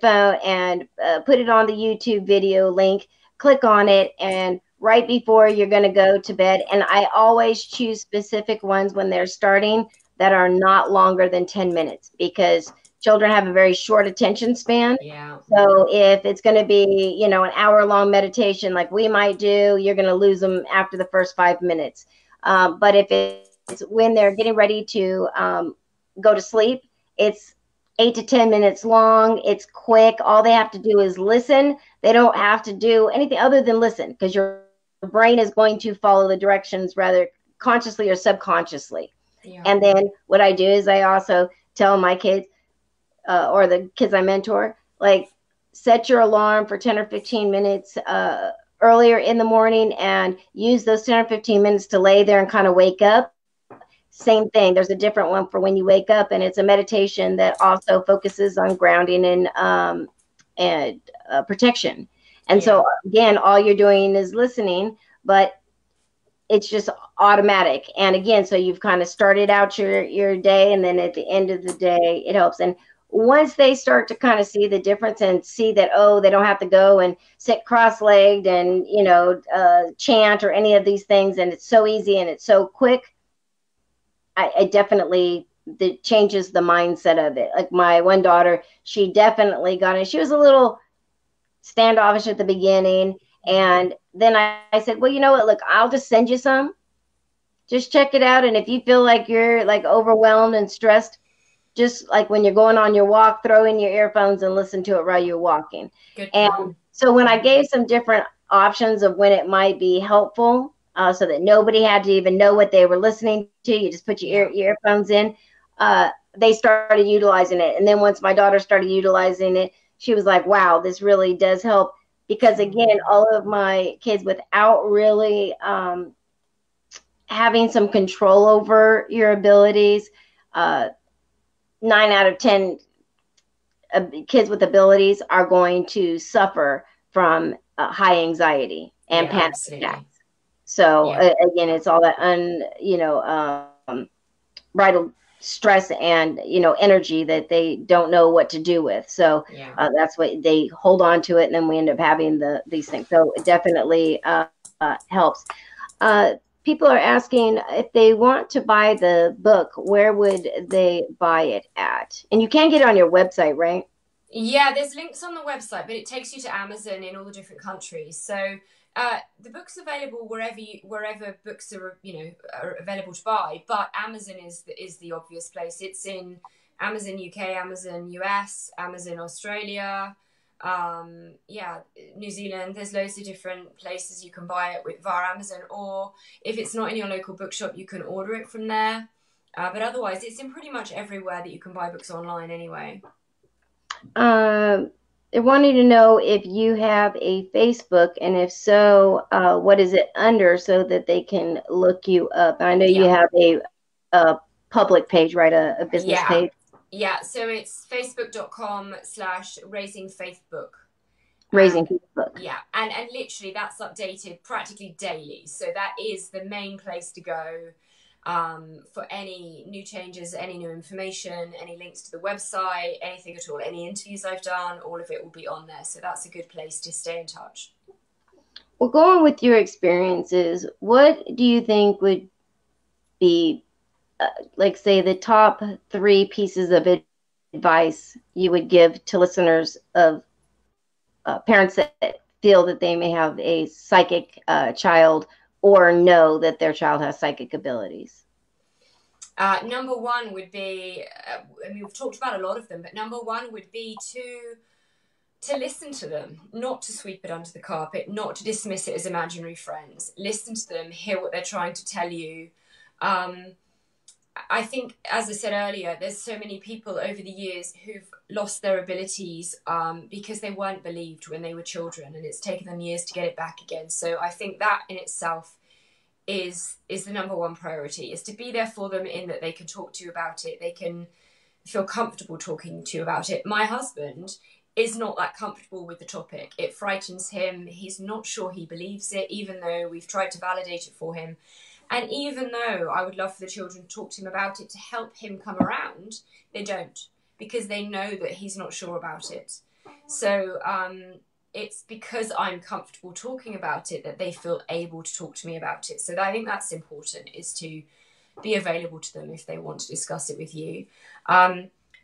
phone and put it on the YouTube video link, click on it, and right before you're going to go to bed, and I always choose specific ones when they're starting that are not longer than 10 minutes, because children have a very short attention span. yeah, So if it's going to be, an hour long meditation like we might do, you're going to lose them after the first 5 minutes. But if it's when they're getting ready to go to sleep, it's 8 to 10 minutes long. It's quick. All they have to do is listen. They don't have to do anything other than listen, because your brain is going to follow the directions rather consciously or subconsciously. yeah, And then what I do is I also tell my kids, or the kids I mentor, like set your alarm for 10 or 15 minutes earlier in the morning, and use those 10 or 15 minutes to lay there and kind of wake up. Same thing. There's a different one for when you wake up, and it's a meditation that also focuses on grounding and protection. And yeah, so again, all you're doing is listening, but it's just automatic. And again, so you've kind of started out your day, and then at the end of the day, it helps. And once they start to kind of see the difference and see that, oh, they don't have to go and sit cross-legged and chant or any of these things, and it's so easy and it's so quick, I definitely that changes the mindset of it. Like my one daughter, she definitely got it. She was a little standoffish at the beginning, and then I said, well, you know what? Look, I'll just send you some. Just check it out. And if you feel like you're like overwhelmed and stressed, just like when you're going on your walk, throw in your earphones and listen to it while you're walking. Good And point. so when I gave some different options of when it might be helpful, so that nobody had to even know what they were listening to, you just put your Yeah. earphones in. They started utilizing it, and then once my daughter started utilizing it, she was like, "Wow, this really does help." Because again, Mm. all of my kids, without really having some control over your abilities, uh, 9 out of 10 kids with abilities are going to suffer from high anxiety and Yeah, panic attacks. absolutely. So Yeah. again, it's all that bridled stress and energy that they don't know what to do with. So Yeah. that's what they hold on to it, and then we end up having these things. So it definitely helps. Uh, People are asking if they want to buy the book, where would they buy it at? And you can get it on your website, right? Yeah, there's links on the website, but it takes you to Amazon in all the different countries. So the book's available wherever books are available to buy. But Amazon is the obvious place. It's in Amazon UK, Amazon US, Amazon Australia, yeah, New Zealand. There's loads of different places you can buy it via Amazon, or if it's not in your local bookshop, you can order it from there. But otherwise, it's in pretty much everywhere that you can buy books online anyway. Um, they're wanting to know if you have a Facebook, and if so, what is it under so that they can look you up. I know you Yeah. have a public page, right? A business Yeah. page, Yeah. So it's facebook.com/raisingfaithbook. Raising And Facebook. yeah, and literally that's updated practically daily. So that is the main place to go for any new changes, any new information, any links to the website, anything at all, any interviews I've done, all of it will be on there. So that's a good place to stay in touch. Well, going with your experiences, what do you think would be, like, say, the top three pieces of advice you would give to listeners of parents that feel that they may have a psychic child or know that their child has psychic abilities? Number one would be, I mean, we've talked about a lot of them, but number one would be to listen to them, not to sweep it under the carpet, not to dismiss it as imaginary friends. Listen to them, hear what they're trying to tell you. Um, I think, as I said earlier, there's so many people over the years who've lost their abilities because they weren't believed when they were children, and it's taken them years to get it back again. So I think that in itself is the number one priority, is to be there for them, in that they can talk to you about it, they can feel comfortable talking to you about it. My husband is not that comfortable with the topic. It frightens him. He's not sure he believes it, even though we've tried to validate it for him. And even though I would love for the children to talk to him about it to help him come around, they don't, because they know that he's not sure about it. So it's because I'm comfortable talking about it that they feel able to talk to me about it. So I think that's important, is to be available to them if they want to discuss it with you.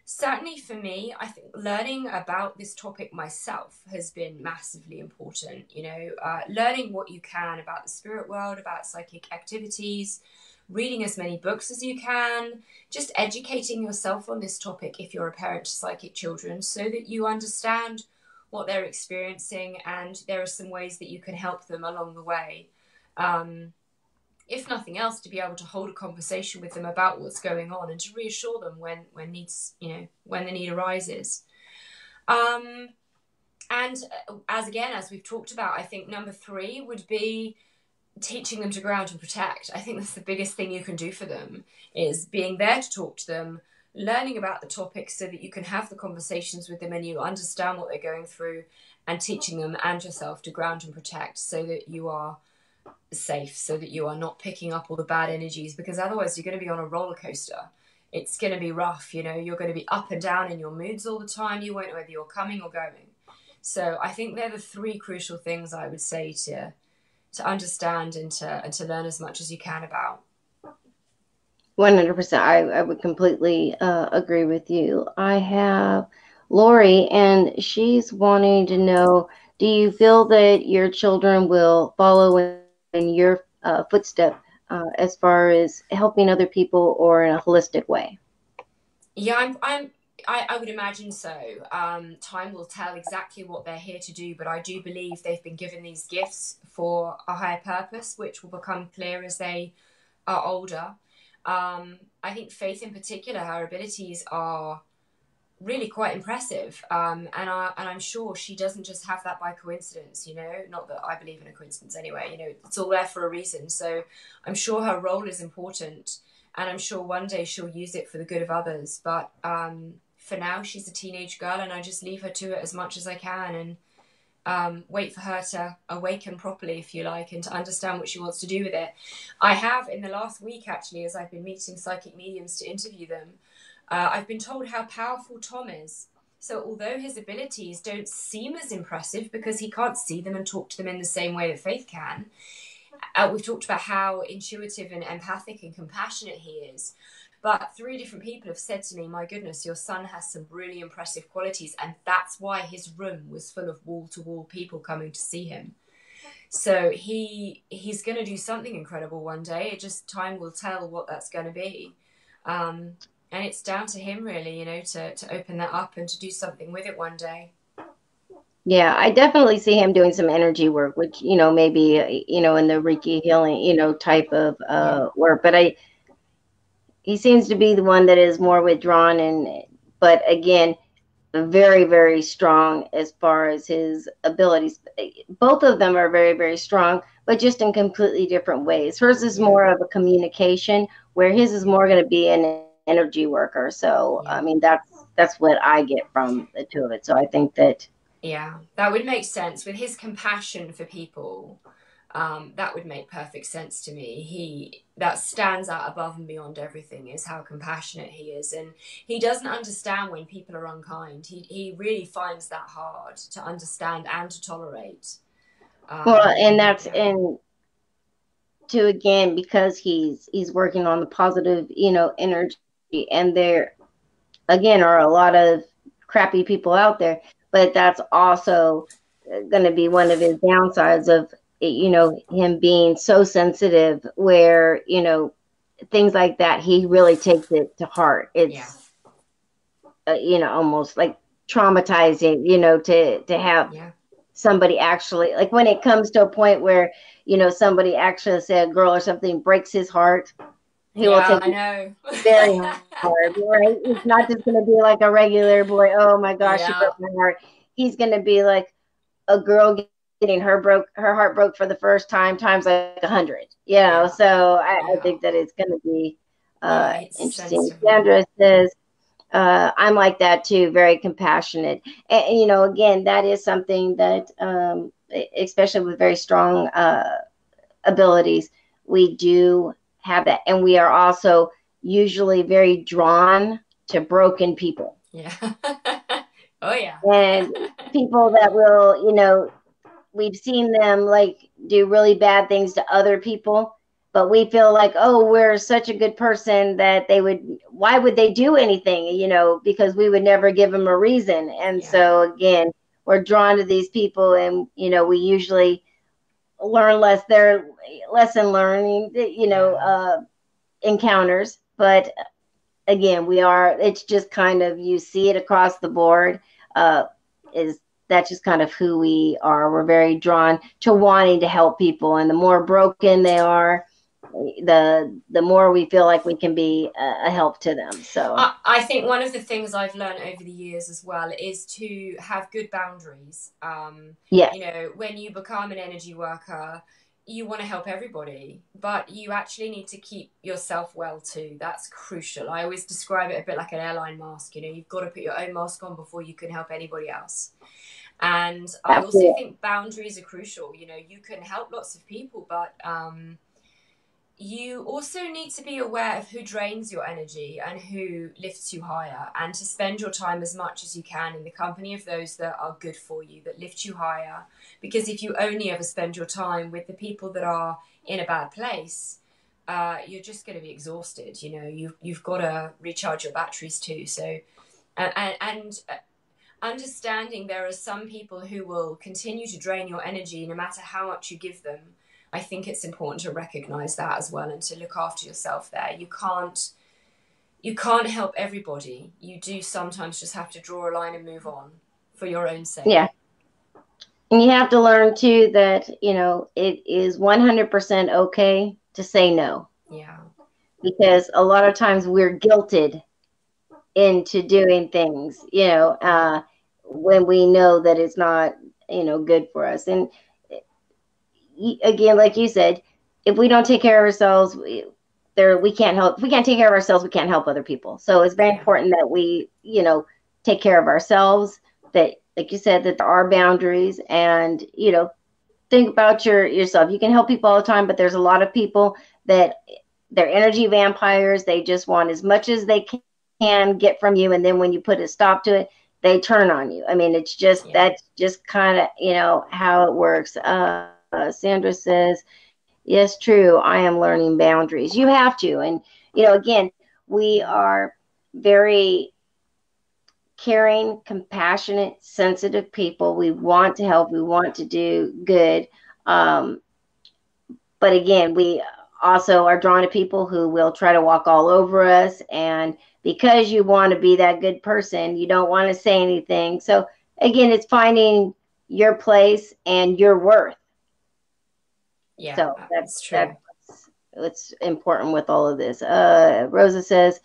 Certainly for me, I think learning about this topic myself has been massively important. Learning what you can about the spirit world, about psychic activities, reading as many books as you can, just educating yourself on this topic if you're a parent to psychic children, so that you understand what they're experiencing, and there are some ways that you can help them along the way. If nothing else, to be able to hold a conversation with them about what's going on, and to reassure them when the need arises. And as we've talked about, I think number three would be teaching them to ground and protect. I think that's the biggest thing you can do for them, is being there to talk to them, learning about the topics so that you can have the conversations with them and you understand what they're going through, and teaching them and yourself to ground and protect, so that you are safe, so that you are not picking up all the bad energies, because otherwise you're going to be on a roller coaster. It's going to be rough, you're going to be up and down in your moods all the time. You won't know whether you're coming or going. So I think they're the three crucial things I would say to understand and to learn as much as you can about. 100%. I would completely agree with you. I have Lori, and she's wanting to know, do you feel that your children will follow in your footstep as far as helping other people or in a holistic way? Yeah, I would imagine so. Time will tell exactly what they're here to do, but I do believe they've been given these gifts for a higher purpose, which will become clear as they are older. I think Faith, in particular, her abilities are really quite impressive, and I'm sure she doesn't just have that by coincidence. Not that I believe in a coincidence anyway. It's all there for a reason. So I'm sure her role is important, and I'm sure one day she'll use it for the good of others. But for now, she's a teenage girl, and I just leave her to it as much as I can, and wait for her to awaken properly, if you like, and to understand what she wants to do with it. I have, in the last week, actually, as I've been meeting psychic mediums to interview them, I've been told how powerful Tom is. So, although his abilities don't seem as impressive because he can't see them and talk to them in the same way that Faith can, we've talked about how intuitive and empathic and compassionate he is. But three different people have said to me, my goodness, your son has some really impressive qualities. And that's why his room was full of wall to wall people coming to see him. So he's going to do something incredible one day. It just, time will tell what that's going to be. And it's down to him, really, to open that up and to do something with it one day. Yeah, I definitely see him doing some energy work, which, maybe, in the Reiki healing, type of Yeah. work. But he seems to be the one that is more withdrawn but again, very, very strong as far as his abilities. Both of them are very, very strong, but just in completely different ways. Hers is Yeah. more of a communication, where his is more going to be an energy worker. So, Yeah. I mean, that's what I get from the two of it. So I think that. Yeah, that would make sense with his compassion for people. That would make perfect sense to me. That stands out above and beyond everything is how compassionate he is, and he doesn't understand when people are unkind. He really finds that hard to understand and to tolerate. Well, and that's Yeah, and to again, because he's working on the positive, energy, and there again are a lot of crappy people out there, but that's also going to be one of his downsides of, him being so sensitive, where, things like that, he really takes it to heart. yeah, It's almost like traumatizing, to have yeah, somebody actually, like, when it comes to a point where, somebody actually, say a girl or something, breaks his heart, he will yeah. take I it know. very hard, right? It's not just going to be like a regular boy, oh my gosh, she Yeah, broke my heart. He's going to be like a girl getting her heart broke for the first time times like 100. yeah, So I yeah, think that it's going to be yeah. It's interesting. sensitive one. Sandra says, I'm like that too, very compassionate. And, again, that is something that, especially with very strong abilities, we do have that. And we are also usually very drawn to broken people. Yeah. Oh yeah. And people that will, we've seen them like do really bad things to other people, but we feel like, oh, we're such a good person that why would they do anything, because we would never give them a reason. And Yeah, so again, we're drawn to these people, and we usually learn their lesson learning, yeah. encounters. But again, it's just kind of, you see it across the board. uh is That's just kind of who we are. We're very drawn to wanting to help people, and the more broken they are, the more we feel like we can be a help to them. So I think one of the things I've learned over the years as well is to have good boundaries. yes, When you become an energy worker, you want to help everybody, but you actually need to keep yourself well too. That's crucial. I always describe it a bit like an airline mask. You've got to put your own mask on before you can help anybody else. And I also absolutely. think boundaries are crucial. You can help lots of people, but you also need to be aware of who drains your energy and who lifts you higher, and to spend your time as much as you can in the company of those that are good for you, that lift you higher. Because if you only ever spend your time with the people that are in a bad place, you're just going to be exhausted. You've got to recharge your batteries too. So, and understanding there are some people who will continue to drain your energy no matter how much you give them. I think it's important to recognize that as well and to look after yourself there. You can't help everybody. You do sometimes just have to draw a line and move on for your own sake. Yeah. And you have to learn too that, it is 100% okay to say no, Yeah. because a lot of times we're guilted into doing things, when we know that it's not, good for us. And again, like you said, if we don't take care of ourselves, we can't help. If we can't take care of ourselves, we can't help other people. So it's very Yeah. important that we, take care of ourselves. That, like you said, that there are boundaries, and think about yourself. You can help people all the time, but there's a lot of people that they're energy vampires. They just want as much as they can get from you, and then when you put a stop to it, they turn on you. I mean, it's just Yeah. that's just kind of how it works. Sandra says, yes, true. I am learning boundaries. You have to. And, again, we are very caring, compassionate, sensitive people. We want to help. We want to do good. Um, but again, we also are drawn to people who will try to walk all over us. And because you want to be that good person, you don't want to say anything. So, again, it's finding your place and your worth. Yeah, So it's true. that's what's important with all of this. Rosa says,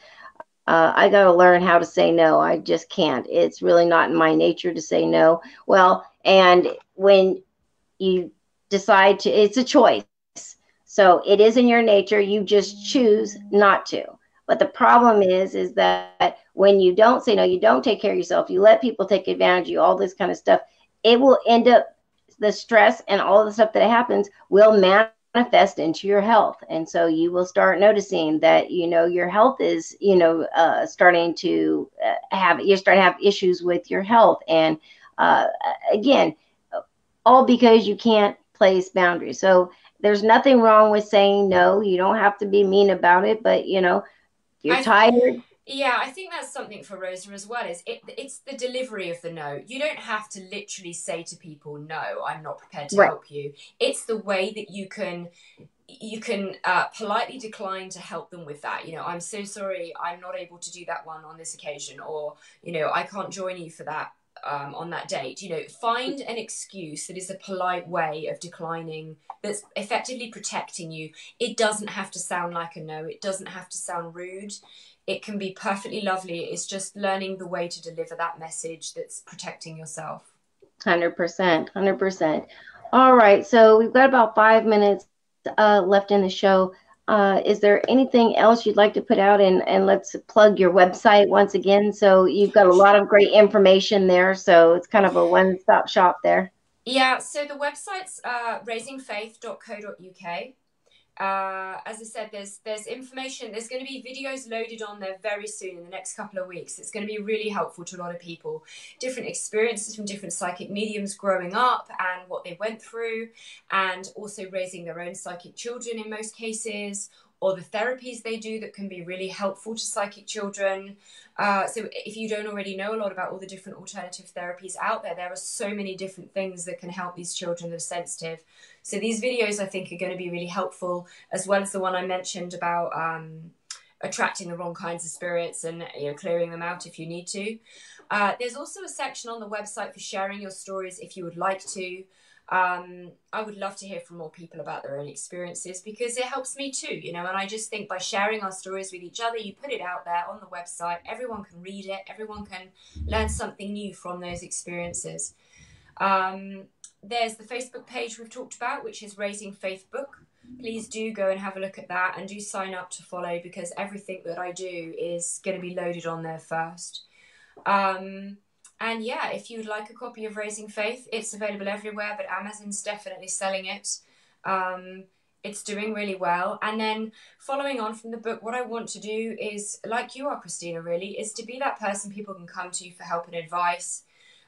I got to learn how to say no. I just can't. It's really not in my nature to say no. Well, and when you decide to, it's a choice. So it is in your nature. You just choose not to. But the problem is that when you don't say no, you don't take care of yourself, you let people take advantage of you, all this kind of stuff, it will end up, the stress and all the stuff that happens will manifest into your health. And so you will start noticing that, your health is, starting to you start to have issues with your health. And again, all because you can't place boundaries. So there's nothing wrong with saying no. You don't have to be mean about it, but you're I tired. Yeah, I think that's something for Rosa as well. It's the delivery of the no. You don't have to literally say to people, "No, I'm not prepared to Right. help you." It's the way that you can politely decline to help them with that. I'm so sorry, I'm not able to do that one on this occasion, or I can't join you for that on that date. Find an excuse that is a polite way of declining, that's effectively protecting you. It doesn't have to sound like a no. It doesn't have to sound rude. It can be perfectly lovely. It's just learning the way to deliver that message that's protecting yourself. 100%. 100%. All right. So we've got about 5 minutes left in the show. Is there anything else you'd like to put out? And let's plug your website once again. So you've got a lot of great information there. So it's kind of a one-stop shop there. Yeah, so the website's raisingfaith.co.uk. As I said, there's information. There's going to be videos loaded on there very soon in the next couple of weeks. It's going to be really helpful to a lot of people. Different experiences from different psychic mediums growing up and what they went through, and also raising their own psychic children in most cases, or the therapies they do that can be really helpful to psychic children. So if you don't already know a lot about all the different alternative therapies out there, there are so many different things that can help these children that are sensitive. So these videos, I think, are going to be really helpful, as well as the one I mentioned about attracting the wrong kinds of spirits and clearing them out if you need to. There's also a section on the website for sharing your stories if you would like to. I would love to hear from more people about their own experiences, because it helps me too, and I just think by sharing our stories with each other, you put it out there on the website, everyone can read it, everyone can learn something new from those experiences. There's the Facebook page we've talked about, which is Raising Faith Book. Please do go and have a look at that, and do sign up to follow, because everything that I do is going to be loaded on there first. And yeah, if you would like a copy of Raising Faith, it's available everywhere, but Amazon's definitely selling it. It's doing really well. And then following on from the book, what I want to do is, like you are, Christina, really, is to be that person people can come to for help and advice.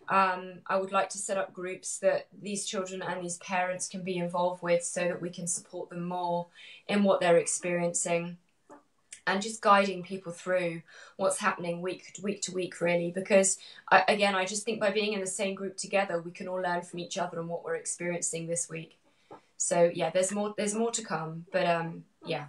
I would like to set up groups that these children and these parents can be involved with, so that we can support them more in what they're experiencing. and just guiding people through what's happening week to week, really. Because again, I just think by being in the same group together, we can all learn from each other and what we're experiencing this week. So yeah, there's more to come, but yeah,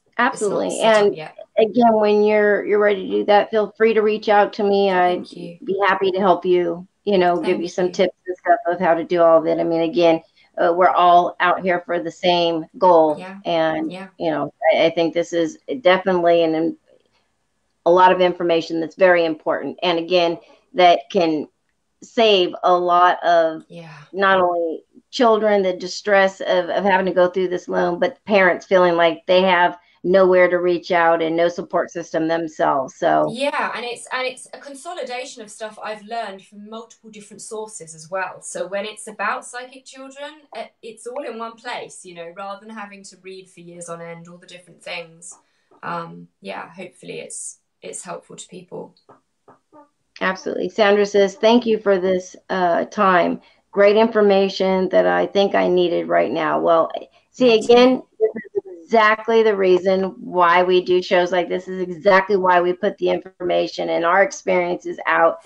it's not Absolutely. set up And yet. again, when you're ready to do that, feel free to reach out to me. I'd Thank you. be happy to help you, you know, give you Thank some you. tips and stuff of how to do all of it. I mean, again, we're all out here for the same goal. Yeah. And, Yeah. you know, I think this is definitely a lot of information that's very important. And again, that can save a lot of Yeah. not only children, the distress of having to go through this alone, but parents feeling like they have nowhere to reach out and no support system themselves. So Yeah, and it's a consolidation of stuff I've learned from multiple different sources as well. So when it's about psychic children, it's all in one place, you know, rather than having to read for years on end all the different things. Yeah, hopefully it's helpful to people. absolutely. Sandra says, thank you for this time. Great information that I think I needed right now. Well, see, Me too. again, this is exactly the reason why we do shows like this, is exactly why we put the information and our experiences out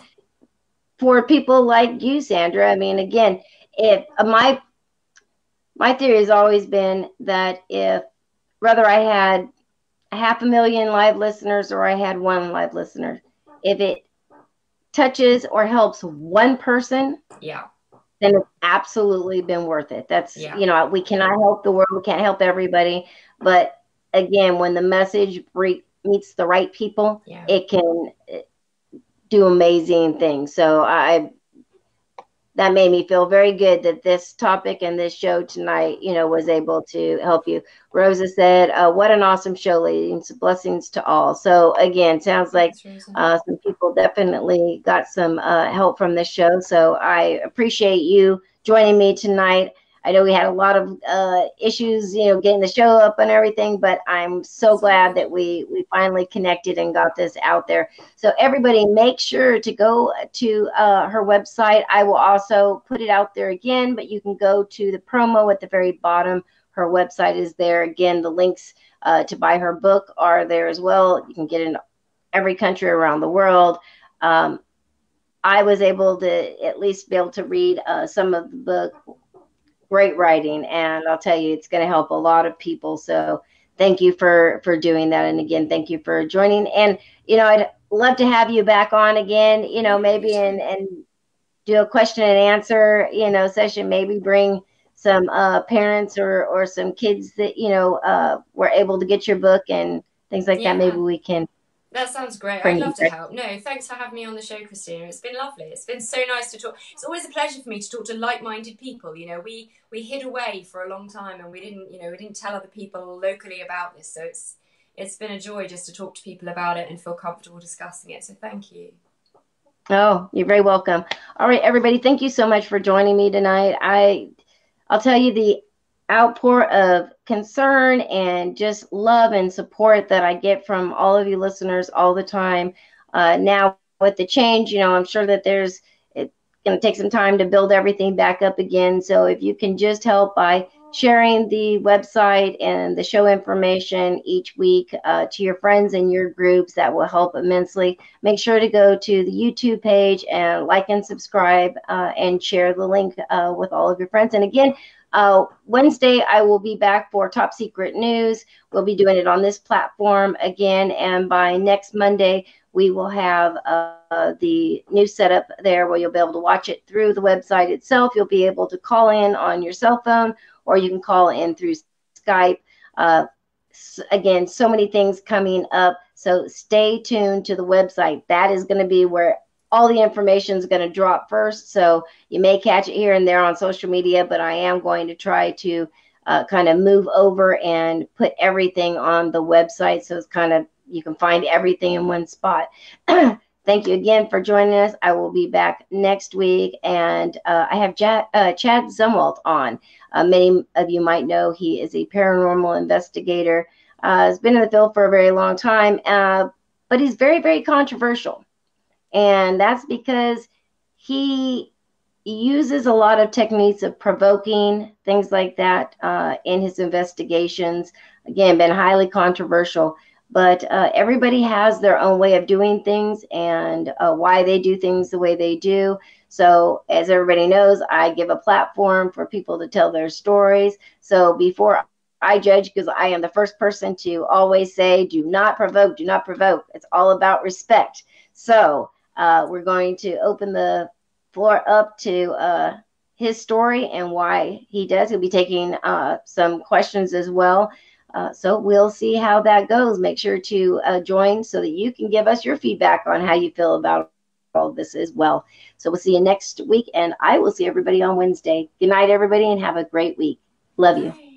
for people like you, Sandra. I mean, again, if my theory has always been that if whether I had 500,000 live listeners or I had one live listener, if it touches or helps one person, Yeah. then it's absolutely been worth it. That's, Yeah. you know, we cannot help the world, we can't help everybody, but again, when the message meets the right people, Yeah. it can do amazing things. So that made me feel very good that this topic and this show tonight, you know, was able to help you. Rosa said, what an awesome show, ladies. Blessings to all. So again, sounds like Thanks, Rosa. some people definitely got some help from this show. So I appreciate you joining me tonight. I know we had a lot of issues, you know, getting the show up and everything, but I'm so It's all glad good. that we finally connected and got this out there. So everybody, make sure to go to her website. I will also put it out there again, but you can go to the promo at the very bottom. Her website is there. Again, the links to buy her book are there as well. You can get it in every country around the world. I was able to at least be able to read some of the book. Great writing, and I'll tell you, it's going to help a lot of people. So thank you for doing that, and again, thank you for joining. And you know, I'd love to have you back on again, you know, Yeah, maybe anytime. and do a question and answer, you know, session. Maybe bring some parents or some kids that, you know, were able to get your book and things like that. Maybe Yeah. we can That sounds great. I'd bring you love to back. help. No, thanks for having me on the show, Christina. It's been lovely. It's been so nice to talk. It's always a pleasure for me to talk to like-minded people. You know, we hid away for a long time and we didn't tell other people locally about this. So it's been a joy just to talk to people about it and feel comfortable discussing it. So thank you. Oh, you're very welcome. All right, everybody, thank you so much for joining me tonight. I'll tell you, the outpour of concern and just love and support that I get from all of you listeners all the time. Now with the change, you know, I'm sure that it's going to take some time to build everything back up again. So if you can just help by sharing the website and the show information each week to your friends and your groups, that will help immensely. Make sure to go to the YouTube page and like and subscribe and share the link with all of your friends. And again, Wednesday, I will be back for Top Secret News. We'll be doing it on this platform again. And by next Monday, we will have the new setup there where you'll be able to watch it through the website itself. You'll be able to call in on your cell phone, or you can call in through Skype. Again, so many things coming up. So stay tuned to the website. That is going to be where all the information is going to drop first. So you may catch it here and there on social media, but I am going to try to kind of move over and put everything on the website. So it's kind of, you can find everything in one spot. Thank you again for joining us. I will be back next week. And I have Chad Zumwalt on. Many of you might know he is a paranormal investigator. Has been in the field for a very long time, but he's very, very controversial. And that's because he uses a lot of techniques of provoking, things like that, in his investigations. Again, been highly controversial. But everybody has their own way of doing things and why they do things the way they do. So, as everybody knows, I give a platform for people to tell their stories. So, before I judge, because I am the first person to always say, do not provoke, do not provoke. It's all about respect. So, we're going to open the floor up to his story and why he does. He'll be taking some questions as well. So we'll see how that goes. Make sure to join so that you can give us your feedback on how you feel about all of this as well. So we'll see you next week, and I will see everybody on Wednesday. Good night, everybody, and have a great week. Love you. Bye.